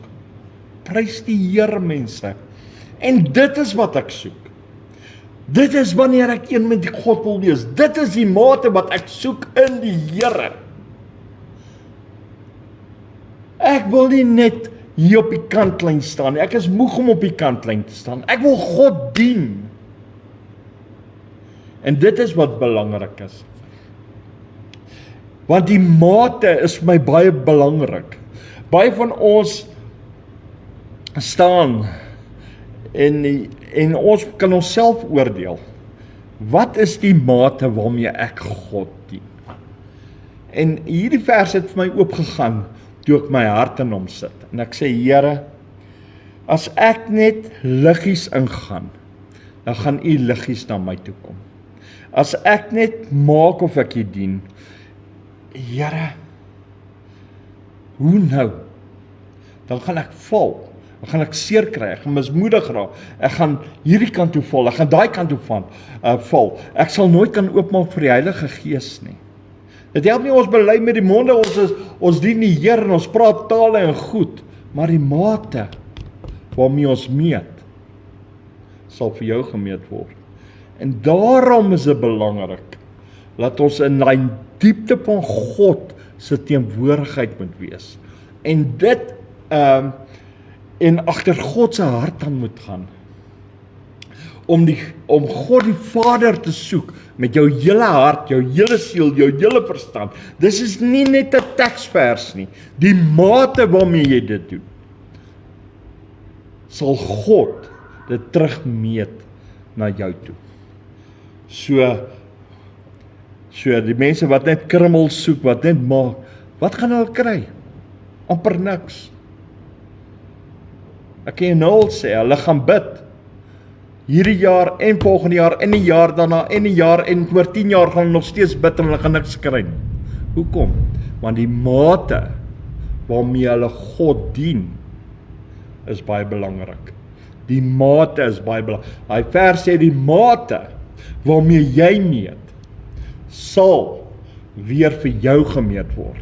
Prys die Here, mense. En dit is wat ek soek. Dit is wanneer ek een met God wil wees. Dit is die mate wat ek soek in die Here. Ek wil nie net hier op die kantlyn staan nie. Ek is moeg om op die kantlyn te staan. Ek wil God dien. En dit is wat belangrik is. Want die mate is vir my baie belangrik. Baie van ons staan en ons kan onsself oordeel. Wat is die mate waarmee ek God dien? En hierdie vers het vir my oopgegaan toe ek my hart in hom sit. En ek sê, Here, as ek net liggies ingaan, dan gaan U liggies na my toe kom. As ek net maak of ek U dien, Here, hoe nou? Dan gaan ek val, dan gaan ek seer kry, ek gaan mismoedig raak, ek gaan hierdie kant toe val, ek gaan daai kant toe val. Ek sal nooit kan oopmaak vir die Heilige Gees nie. Dit help nie ons bely met die monde, ons dien die Here en ons praat tale en goed, maar die mate waarmee ons meet, sal vir jou gemeet word. En daarom is dit belangrik, dat ons in die diepte van God se teenwoordigheid moet wees. En dit, en agter God se hart aan moet gaan. om God die Vader te soek met jou hele hart, jou hele siel, jou hele verstand. Dis is nie net 'n teksvers nie. Die mate waarmee jy dit doen, sal God dit terugmeet na jou toe. So die mense wat net krummel soek, wat net maak, wat gaan hulle kry? Amper niks. Ek kan jou nou al sê, hulle gaan bid. Hierdie jaar en volgende jaar en die jaar daarna en die jaar en oor 10 jaar gaan hulle nog steeds bid en hulle gaan niks kry nie. Hoekom? Want die mate waarmee hulle God dien is baie belangrik. Die mate is baie belangrik. Hy vers sê die mate waarmee jy meet sal weer vir jou gemeet word.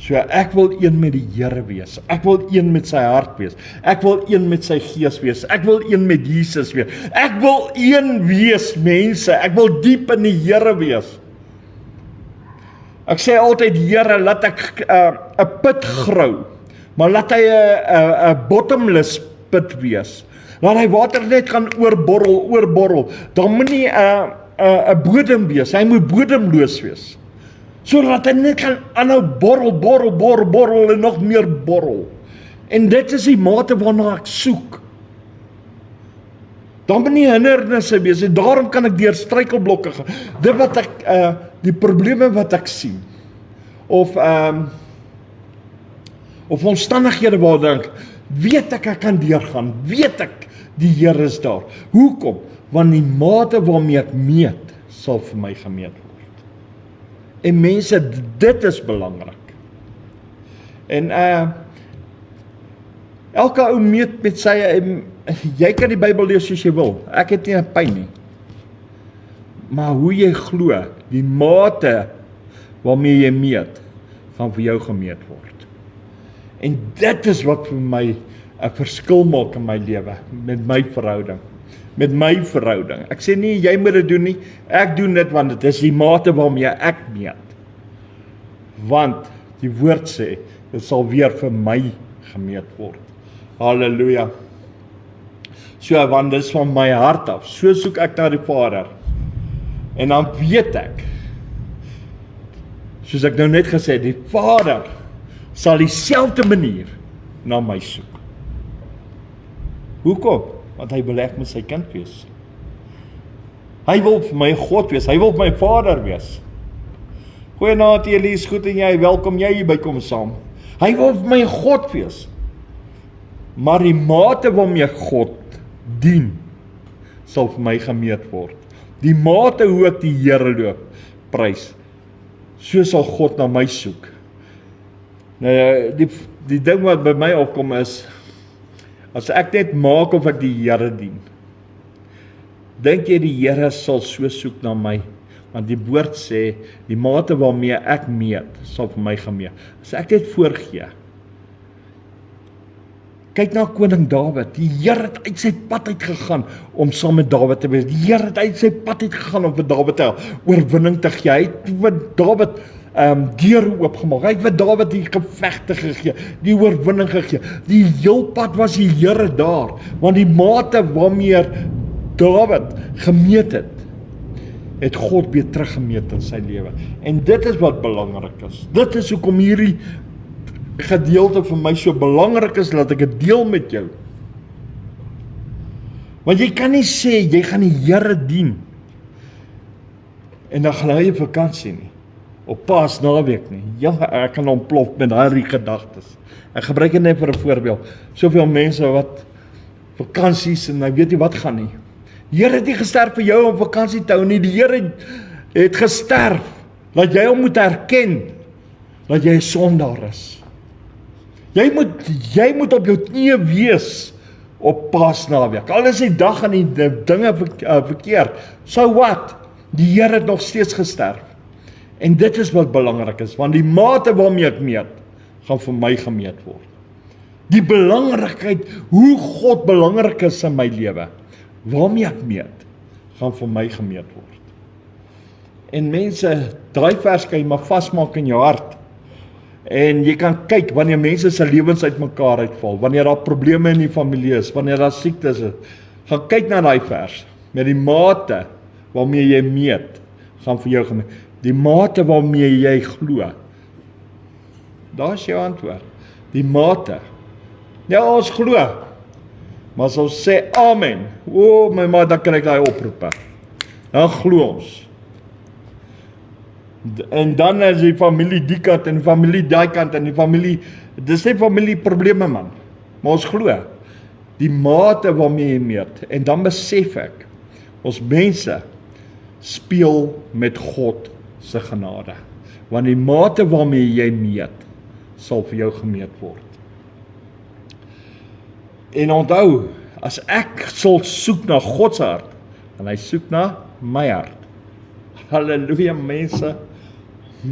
So ek wil een met die Here wees. Ek wil een met sy hart wees. Ek wil een met sy gees wees. Ek wil een met Jesus wees. Ek wil een wees, mense. Ek wil diep in die Here wees. Ek sê altyd, Here, laat ek 'n put grou, maar laat hy 'n bottomless put wees. Laat hy water net gaan oorborrel. Dan moet nie 'n bodem wees. Hy moet bodemloos wees. Sodat hy net kan aanhou borrel en nog meer borrel. En dit is die mate waarna ek soek. Dan moet nie hindernisse wees en daarom kan ek deur struikelblokke gaan. Dit wat ek die probleme wat ek sien of omstandighede waar ek weet ek kan deurgaan, weet ek die Here is daar. Hoekom? Want die mate waarmee ek meet sal vir my gemeet word. En mense, dit is belangrik. En elke ou meet met sy, jy kan die Bybel lees soos jy wil. Ek het nie 'n pyn nie. Maar hoe jy glo, die mate waarmee jy meet, gaan vir jou gemeet word. En dit is wat vir my 'n verskil maak in my lewe, met my verhouding. Ek sê nie, jy moet dit doen nie, ek doen dit want dit is die mate waarmee ek meet. Want die woord sê, dit sal weer vir my gemeet word. Halleluja. So, want dit is van my hart af, so soek ek na die Vader. En dan weet ek, soos ek nou net gesê, die Vader sal dieselfde manier na my soek. Hoekom? Want hy wil ek met sy kind wees. Hy wil vir my God wees, hy wil vir my Vader wees. Goeienaand Elies, goed en jy, welkom jy hier by kom saam. Hy wil vir my God wees. Maar die mate waarmee ek God dien, sal vir my gemeet word. Die mate hoe ek die Here loop, prys, so sal God na my soek. Nou, die ding wat by my opkom is, as ek net maak of ek die Here dien, dink jy die Here sal so soek na my? Want die woord sê, die mate waarmee ek meet, sal vir my gemeet. As ek dit voorgee, kyk na koning Dawid, die Here het uit sy pad uitgegaan om saam met Dawid te wees. Die Here het uit sy pad uitgegaan om vir Dawid te oorwinning te gee. Hy het vir Dawid deure oopgemaak. Hy het vir Dawid die gevegte gegee, die oorwinning gegee. Die heel pad was die Here daar, want die mate waarmee Dawid gemeet het God weer teruggemeet in sy lewe. En dit is wat belangrik is. Dit is hoekom hierdie gedeelte vir my so belangrik is, dat ek dit deel met jou. Want jy kan nie sê, jy gaan die Here dien, en dan gaan jy vakansie nie, op Paasnaweek nie. Ja, ek kan ontplof met daardie gedagtes. Ek gebruik dit net vir 'n voorbeeld. Soveel mense wat vakansies en hy weet nie wat gaan nie. Die Here het nie gesterf vir jou om vakansie te hou nie. Die Here het gesterf, dat jy hom moet erken, dat jy 'n sondaar is. Jy moet op jou knieë wees op Paasnaweek. Al is die dag en die dinge verkeerd. So wat? Die Here het nog steeds gesterf. En dit is wat belangrik is, want die mate waarmee ek meet, gaan vir my gemeet word. Die belangrikheid, hoe God belangrik is in my lewe, waarmee ek meet, gaan vir my gemeet word. En mense, daai vers kan jy maar vasmaak in jou hart. En jy kan kyk, wanneer mense se lewens uitmekaar uitval, wanneer daar probleme in die familie is, wanneer daar siektes is, Gaan kyk na daai vers, met die mate waarmee jy meet, gaan vir jou gemeet. Die mate waarmee jy glo. Daar is jou antwoord. Die mate. Ja, ons glo. Maar as ons sê amen, my maat, dan kan ek daai oproepe. Dan glo ons. En dan is die familie die kant en die familie daai kant en die familie, dis nie familie probleme man. Maar ons glo. Die mate waarmee jy meet. En dan besef ek, ons mense speel met God se genade. Want die mate waarmee jy meet, sal vir jou gemeet word. En onthou, as ek sal soek na God se hart, en hy soek na my hart. Halleluja mense.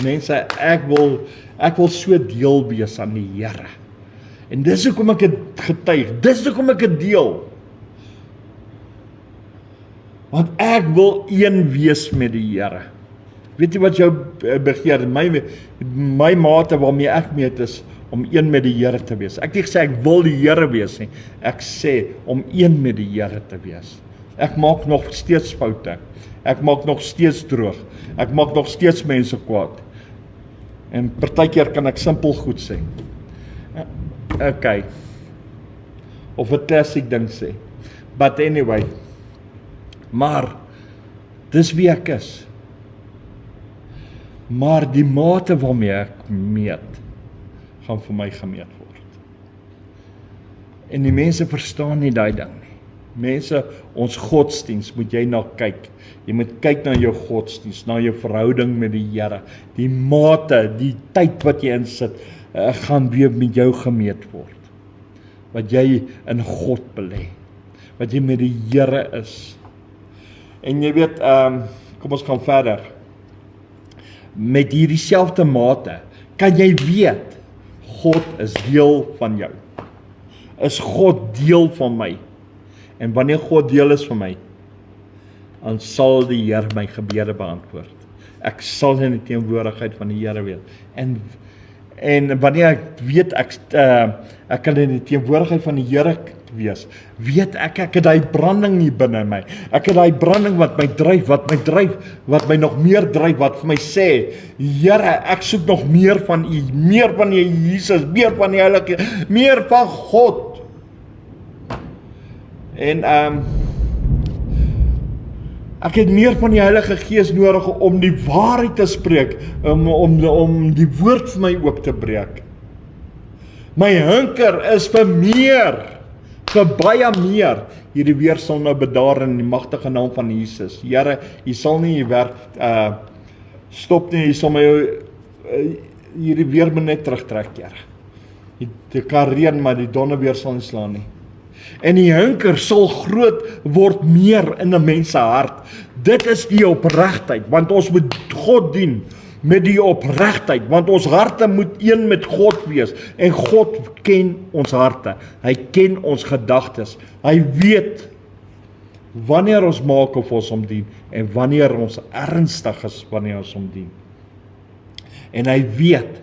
Mense, ek wil so deel wees aan die Here. En dis hoekom ek dit getuig. Dis hoekom ek dit deel. Want ek wil een wees met die Here. Weet jy wat jou begeer? My mate waarmee ek meet is om een met die Here te wees. Ek het nie gesê ek wil die Here wees nie. Ek sê om een met die Here te wees. Ek maak nog steeds foute. Ek maak nog steeds droog. Ek maak nog steeds mense kwaad. En partykeer kan ek simpel goed sê. Okay. Of 'n klassiek ding sê. But anyway. Maar dis wie ek is. Maar die mate waarmee ek meet, gaan vir my gemeet word. En die mense verstaan nie daai ding nie. Mense, ons godsdiens moet jy na kyk. Jy moet kyk na jou godsdiens, na jou verhouding met die Here. Die mate, die tyd wat jy insit, gaan weer met jou gemeet word. Wat jy in God belê. Wat jy met die Here is. En jy weet, kom ons gaan verder. Met hierdie selfde mate, kan jy weet, God is deel van jou. Is God deel van my? En wanneer God deel is van my, dan sal die Here my gebede beantwoord. Ek sal in die teenwoordigheid van die Here wees. En wanneer ek weet, ek kan in die teenwoordigheid van die Here wees, weet ek het daai branding hier binne my. Ek het daai branding wat my dryf, wat my nog meer dryf, wat vir my sê, Here, ek soek nog meer van U, meer van U Jesus, meer van die Heilige, meer van God. En ek het meer van die Heilige Gees nodig om die waarheid te spreek, om die woord vir my oop te breek. My hunker is vir meer, vir baie meer. Hierdie weer sal nou bedaar in die magtige naam van Jesus. Here, U sal nie U werk stop nie, U sal my hierdie weer moet net terugtrek, Here. Dit kan reën, maar die donder weer sal nie slaan nie. En die hunker sal groot word meer in 'n mens se hart. Dit is die opregtheid, want ons moet God dien met die opregtheid, want ons harte moet een met God wees. En God ken ons harte. Hy ken ons gedagtes. Hy weet wanneer ons maak of ons hom dien en wanneer ons ernstig is wanneer ons hom dien. En hy weet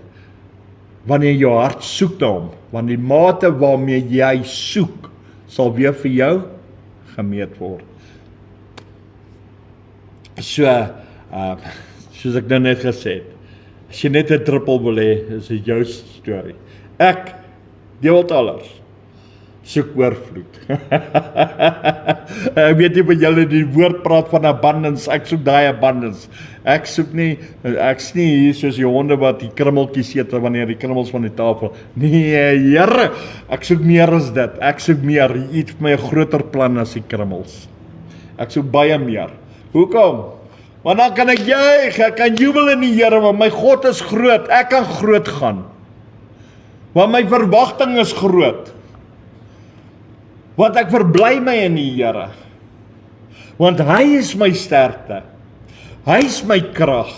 wanneer jou hart soek na hom, want die mate waarmee jy soek sal weer vir jou gemeet word. So, soos ek nou net gesê het, as jy net 'n druppel wil hê, is dit jou storie. Ek, Dewald Allers, soek oorvloed. Ek weet nie wat julle die woord praat van abundance, ek soek daai abundance. Ek's nie hier soos die honde wat die krummeltjies eet wanneer die krummels van die tafel. Nee, Here, ek soek meer as dit. Ek soek meer. U het vir my 'n groter plan as die krummels. Ek soek baie meer. Hoekom? Want dan kan ek juig, ek kan jubel in die Here, want my God is groot. Ek kan groot gaan. Want my verwagting is groot. Want ek verbly my in die Here. Want hy is my sterkte. Hy is my krag.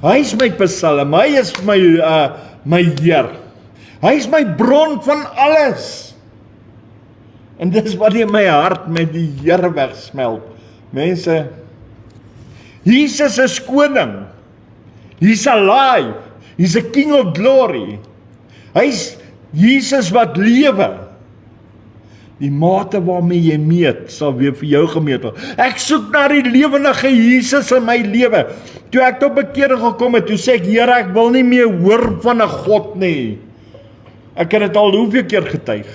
Hy is my psalm. Hy is my Heer. Hy is my bron van alles. En dis wat in my hart met die Here wegsmelt. Mense, Jesus is koning. He's alive. He's a King of glory. Hy's Jesus wat lewe. Die mate waarmee jy meet, sal weer vir jou gemeet word. Ek soek na die lewendige Jesus in my lewe. Toe ek tot bekering gekom het, toe sê ek, Here, ek wil nie meer hoor van 'n God nie. Ek het dit al hoeveel keer getuig.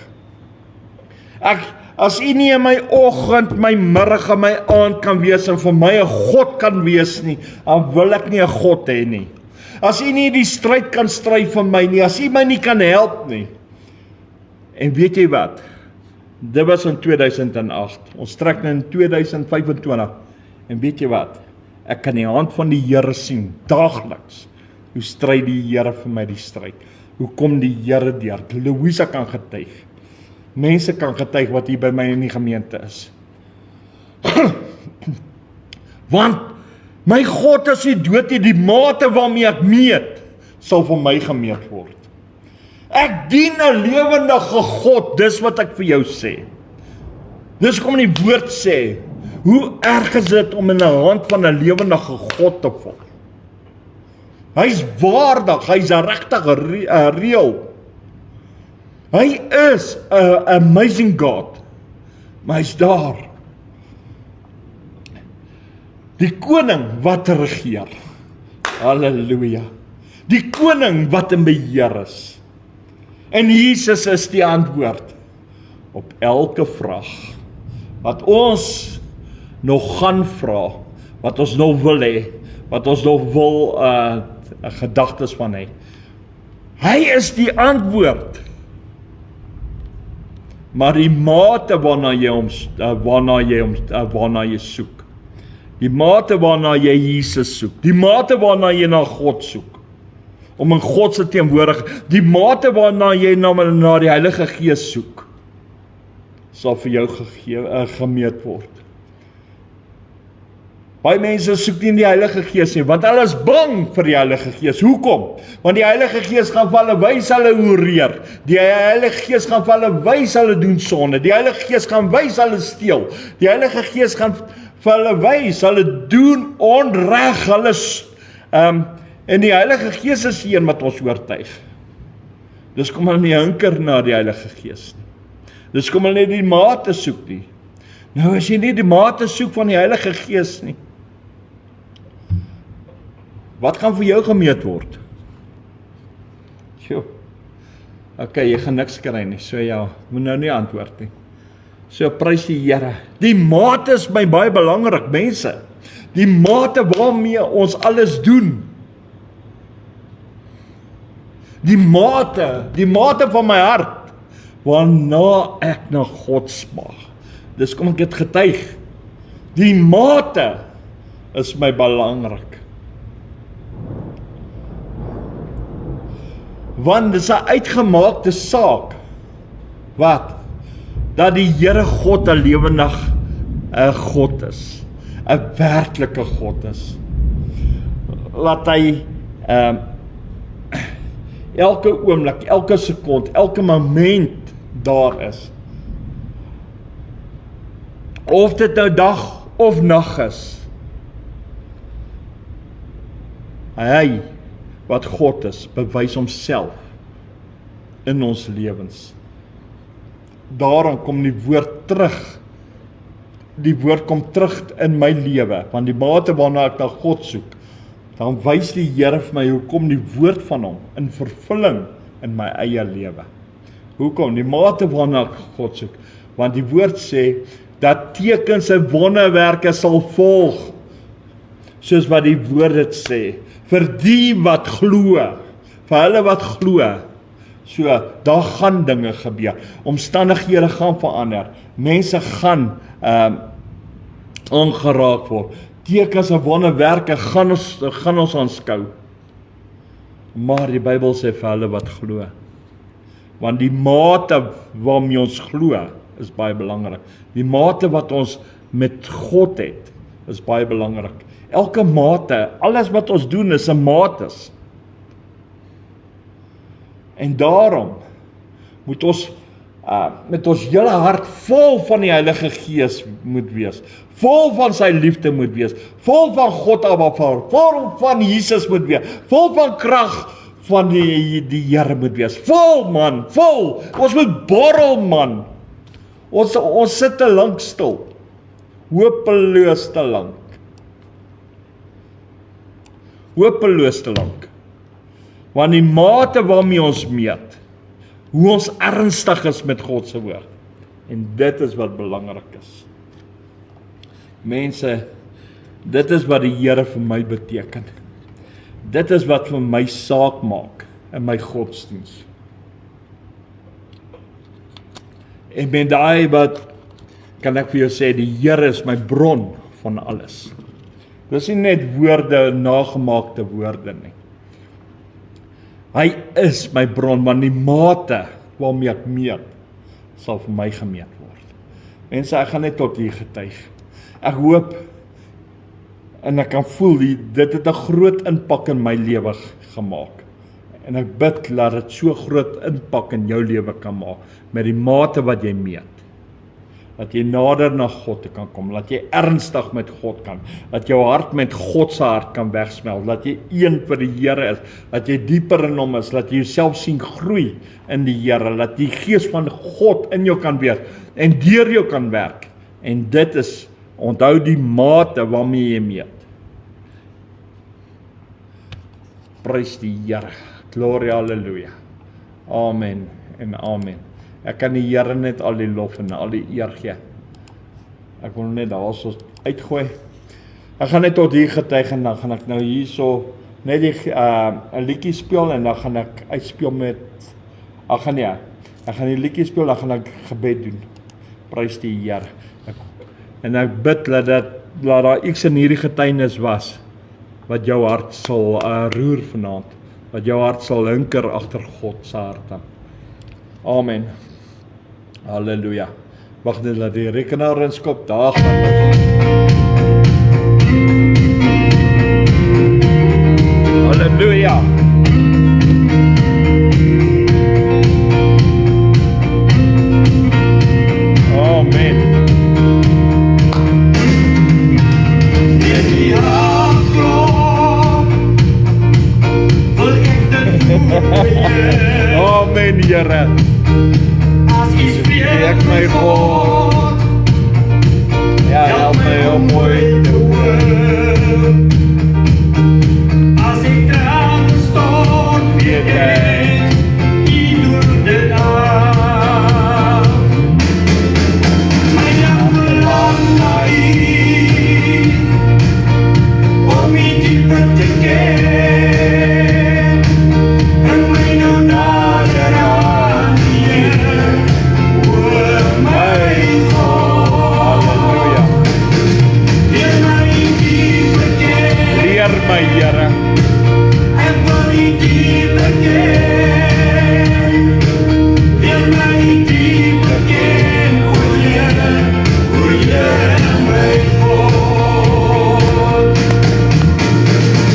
As U nie in my oggend, my middag en my aand kan wees en vir my 'n God kan wees nie, dan wil ek nie 'n God hê nie. As U nie die stryd kan stry vir my nie, as U my nie kan help nie. En weet jy wat? Dit was in 2008. Ons trek nou in 2025. En weet jy wat? Ek kan die hand van die Here sien daagliks. Hoe stry die Here vir my die stryd? Hoe kom die Here deur? Louisa kan getuig. Mense kan getuig wat hier by my in die gemeente is. Want my God is nie dood nie, die mate waarmee ek meet, sal vir my gemeet word. Ek dien 'n lewendige God, dis wat ek vir jou sê. Dis kom die woord sê, hoe erg is dit om in 'n hand van 'n lewendige God te val? Hy's waardig, hy's regtig reël. Hy is 'n amazing God, maar hy's daar. Die koning wat regeer. Halleluja. Die koning wat in beheer is. En Jesus is die antwoord op elke vraag wat ons nog gaan vra, wat ons nog wil hê, wat ons nog wil gedagtes van hê. Hy is die antwoord. Maar die mate waarna jy soek, die mate waarna jy Jesus soek, die mate waarna jy na God soek, om in God se teenwoordigheid, die mate waarna jy na die Heilige Gees soek, sal vir jou gemeet word. Baie mense soek nie die Heilige Gees nie, want hulle is bang vir die Heilige Gees. Hoekom? Want die Heilige Gees gaan vir hulle wys hulle hoereer. Die Heilige Gees gaan vir hulle wys hulle doen sonde. Die Heilige Gees gaan wys hulle steel. Die Heilige Gees gaan vir hulle wys hulle doen onreg. Hulle en die Heilige Gees is die een wat ons oortuig. Dis kom hulle nie hinker na die Heilige Gees nie. Dis kom hulle nie die mate soek nie. Nou as jy nie die mate soek van die Heilige Gees nie, wat gaan vir jou gemeet word? Okay, jy gaan niks kry nie, so ja, moet nou nie antwoord nie. So prys die Here. Die mate is my baie belangrik, mense. Die mate waarmee ons alles doen. Die mate van my hart, waarna ek na God smag. Dis kom ek het getuig. Die mate is my belangrik. Want dis 'n uitgemaakte saak. Wat? Dat die Here God 'n lewendige God is. 'n werklike God is. Laat hy elke oomblik, elke sekond, elke moment daar is. Of dit nou dag of nag is. Hy wat God is, bewys homself in ons lewens. Daarom kom die woord terug. Die woord kom terug in my lewe, want die mate waarna ek na God soek, dan wys die Here vir my hoekom die woord van hom in vervulling in my eie lewe. Hoekom? Die mate waarna ek God soek, want die woord sê dat tekens en wonderwerke sal volg, soos wat die woord dit sê, vir die wat glo, vir hulle wat glo. So, daar gaan dinge gebeur, omstandighede gaan verander, mense gaan aangeraak word, tekens en wonderwerke gaan ons aanskou, maar die Bybel sê vir hulle wat glo, want die mate waarmee ons glo, is baie belangrik, die mate wat ons met God het, is baie belangrik, elke mate, alles wat ons doen is 'n mates, en daarom moet ons met ons hele hart vol van die Heilige Gees moet wees, vol van sy liefde moet wees, vol van God Abba Vader, vol van Jesus moet wees, vol van krag van die Here moet wees, vol man, vol, ons moet borrel man, Ons sit te lank stil. Hopeloos te lank. Hopeloos te lank. Want die mate waarmee ons meet, hoe ons ernstig is met God se woord. En dit is wat belangrik is. Mense, dit is wat die Here vir my beteken. Dit is wat vir my saak maak in my godsdiens. En met daai wat kan ek vir jou sê, die Here is my bron van alles. Dis nie net woorde, nagemaakte woorde nie. Hy is my bron, want die mate waarmee ek meet, sal vir my gemeet word. Mense, ek gaan net tot hier getuig. Ek hoop en ek kan voel, dit het 'n groot impak in my lewe gemaak. En ek bid dat dit so groot impak in jou lewe kan maak, met die mate wat jy meet. Dat jy nader na God te kan kom, dat jy ernstig met God kan, dat jou hart met God se hart kan wegsmelt, dat jy een vir die Here is, dat jy dieper in hom is, dat jy jouself sien groei in die Here, dat die Gees van God in jou kan wees en deur jou kan werk. En dit is, onthou die mate waarmee jy meet. Prys die Here. Gloria, halleluja. Amen en amen. Ek kan die Here net al die lof en al die eer gee. Ek wil net daarso uitgooi. Ek gaan net tot hier getuig en dan gaan ek nou hierso net 'n liedjie speel en dan gaan ek uitspeel met ek gaan die liedjie speel, dan gaan ek gebed doen. Prys die Here. En ek bid dat daar iets in hierdie getuienis was wat jou hart sal roer vanaand, wat jou hart sal hinker agter God se hart aan. Amen. Halleluja. Wag net dat die rekenaar inskop, daar gaan ons. Halleluja. Amen. Die hartklop wil ek dit voel. Amen, Here. As jy Spreek my God. Ja, help my om mooi te hoor. As ek daar staan, weet ek, jy doen dit af. My hart verlang na U, om U dieper te ken, en my nou nader aan U, o my God. Halleluja. Leer my U dieper ken, Leer my, Here. ek wil U dieper ken. Leer my U dieper ken, o Here, my God.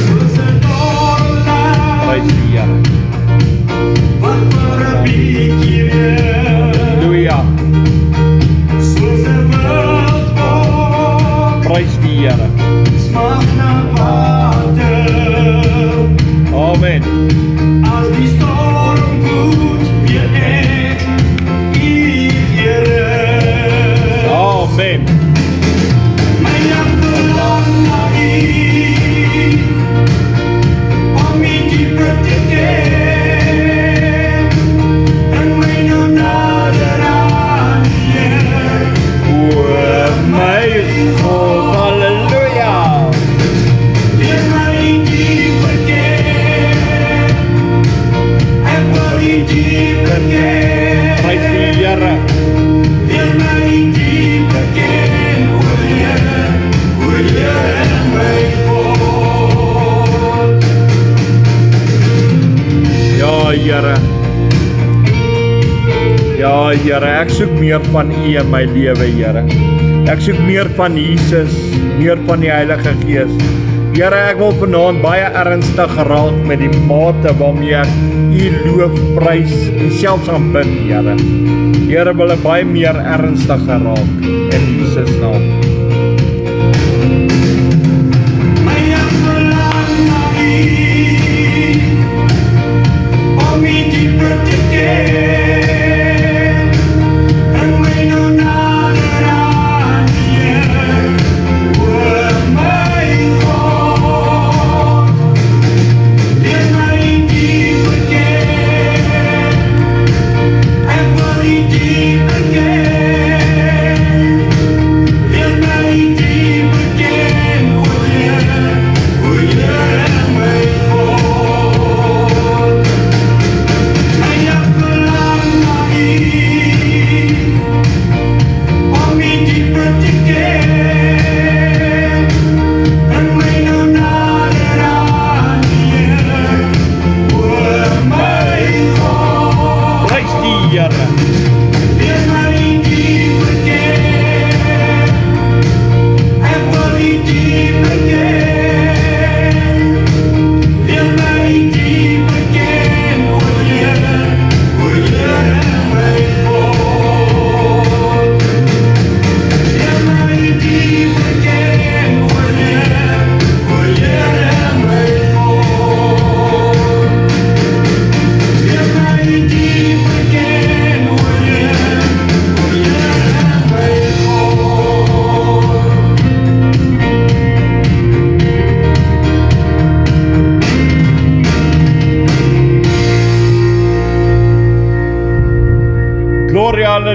Soos 'n dollar, Prys die Here. wat vir 'n bietjie weer. Halleluja. Soos 'n wildboom, Prys die Here. smaak na water. Amen. As die storm woedt, weet ek, U Here. Amen. My hart verlang na U, om U dieper te ken, en my nou nader aan U. O my God. Halleluja. Leer my U dieper ken, ek wil U dieper ken. Prys die Here. Leer my U dieper ken, o Here, my God. Ja, Here. Ja, Here, ek soek meer van U in my lewe, Here. Ek soek meer van Jesus, meer van die Heilige Gees. Here, ek wil vanaand baie ernstig raak met die mate waarmee ek U loof, prys en selfs aanbid, Here. Here, wil ek baie meer ernstig raak in Jesus naam. My hart verlang na U, om U dieper te ken, en my nou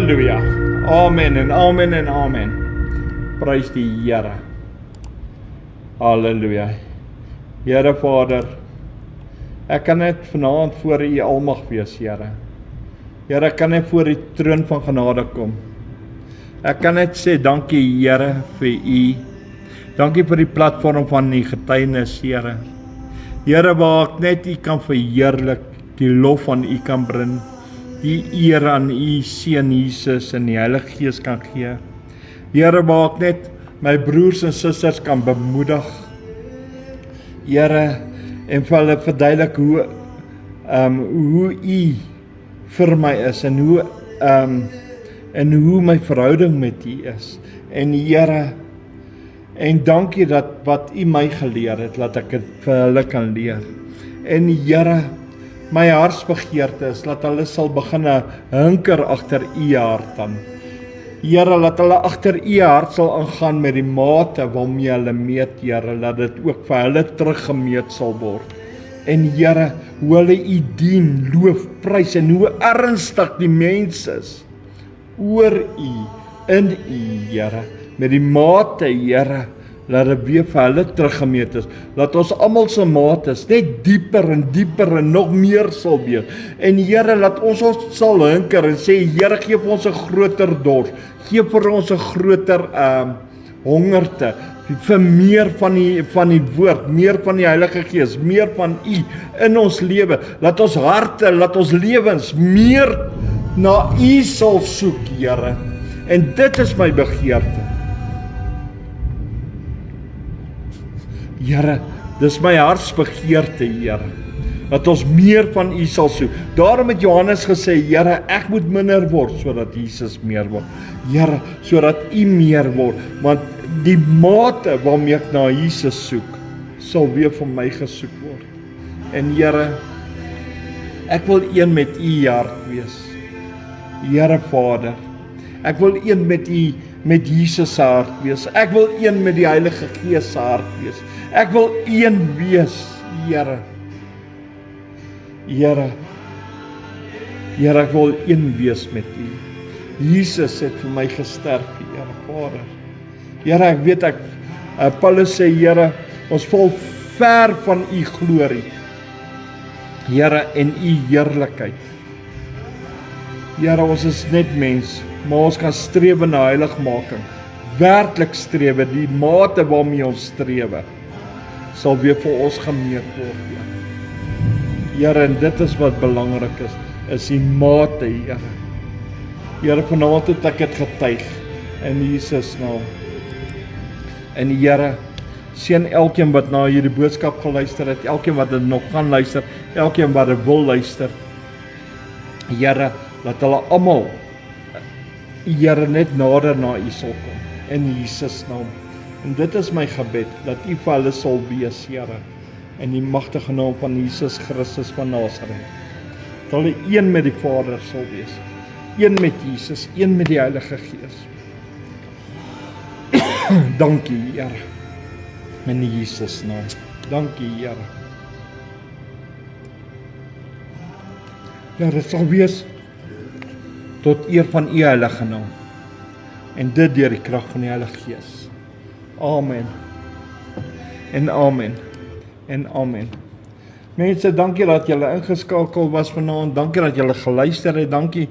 Halleluja. Amen en amen en amen. Prys die Here. Halleluja. Here Vader, ek kan net vanaand voor U almag wees, Here. Here, ek kan net voor die troon van genade kom. Ek kan net sê dankie, Here, vir U. Dankie vir die platform van die getuienis, Here. Here, waar ek net U kan verheerlik, die lof aan U kan bring, die eer aan U Seun Jesus en die Heilige Gees kan gee. Here, waar ek net my broers en susters kan bemoedig. Here, en vir hulle verduidelik hoe U vir my is en hoe my verhouding met U is. En Here, en dankie dat wat U my geleer het, dat ek dit vir hulle kan leer. En Here, my hartsbegeerte is dat hulle sal begin hinker agter U hart aan. Here, laat hulle agter U hart sal aangaan met die mate waarmee hulle meet, Here, dat dit ook vir hulle teruggemeet sal word. En Here, hoe hulle U dien, loof, prys en hoe ernstig die mens is oor U, in U, Here, met die mate, Here, laat dit weer vir hulle teruggemeet is. Laat ons almal se mate net dieper en nog meer sal wees. En Here, laat ons sal hinker en sê, Here, gee vir ons 'n groter dors. Gee vir ons 'n groter hongerte vir meer van die woord, meer van die Heilige Gees, meer van U in ons lewe. Laat ons harte, laat ons lewens meer na U sal soek, Here. En dit is my begeerte. Here, dis my hartsbegeerte, Here, dat ons meer van U sal soek. Daarom het Johannes gesê, Here, ek moet minder word, sodat Jesus meer word. Here, sodat U meer word, want die mate waarmee ek na Jesus soek, sal weer vir my gesoek word. En Here, ek wil een met U hart wees. Here Vader, ek wil een met U, met Jesus se hart wees. Ek wil een met die Heilige Gees se hart wees. Ek wil een wees, Here. Here, ek wil een wees met U. Jesus het vir my gesterf, Here Vader. Here, ek weet Paulus sê, Here, ons val ver van U glorie. Here, en U heerlikheid. Here, ons is net mens, maar ons kan strewe na heiligmaking. Werklik strewe, die mate waarmee ons strewe, sal weer vir ons gemeet word, Here. Here, en dit is wat belangrik is die mate, Here. Here, vanaand het ek dit getuig, in Jesus naam. En Here, seën elkeen wat na hierdie boodskap geluister het, elkeen wat dit nog gaan luister, elkeen wat dit wil luister. Here, laat hulle almal, Here, net nader na U sal kom, in Jesus naam. En dit is my gebed, dat U vir hulle sal wees, Here, in die magtige naam van Jesus Christus van Nazareth. Dat hulle een met die Vader sal wees, een met Jesus, een met die Heilige Gees. Dankie, Here, in Jesus naam. Dankie, Here. Ja, dit sal wees tot eer van U heilige naam. En dit deur die krag van die Heilige Gees. Amen. En amen. En amen. Mense, dankie dat julle ingeskakel was vanaand. Dankie dat julle geluister het. Dankie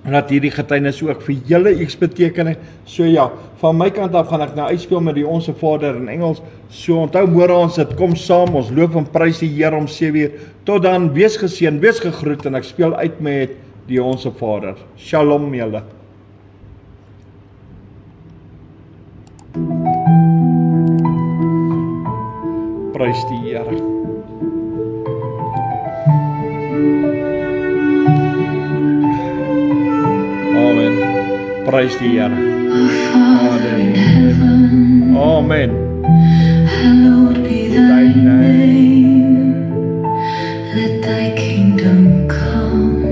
dat hierdie getuienis ook vir julle iets beteken het. So ja, van my kant af gaan ek nou uitspeel met die Onse Vader in Engels. So onthou môre ons dit kom saam, ons loof en prys die Here om 7:00. Tot dan, wees geseën, wees gegroet en ek speel uit met die Onse Vader. Shalom julle. Prys die Here. Amen. Prys die Here. Amen. Amen. Hallowed be thy name. Let thy kingdom come.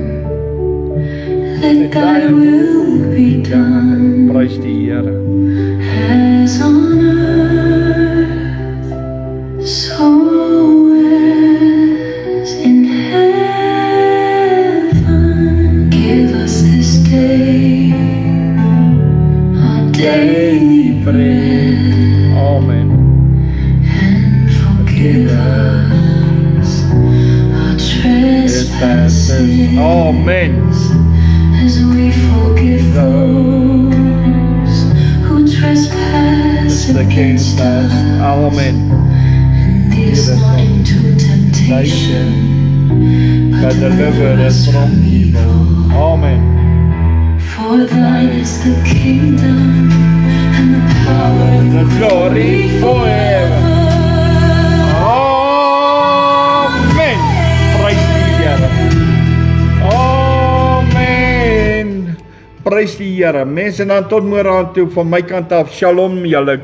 Let thy will be done. Prys die Here. As on earth, so as in heaven. Give us this daily bread. Amen. and forgive us our trespasses, Amen. as we forgive those who trespass against us. Amen. And lead us not into temptation, But deliver us from evil. Amen. For thine is the kingdom and the power and The glory forever. Amen. Prys die Here. Amen. Prys die Here. Mense, dan tot môre aan toe van my kant af. Shalom julle.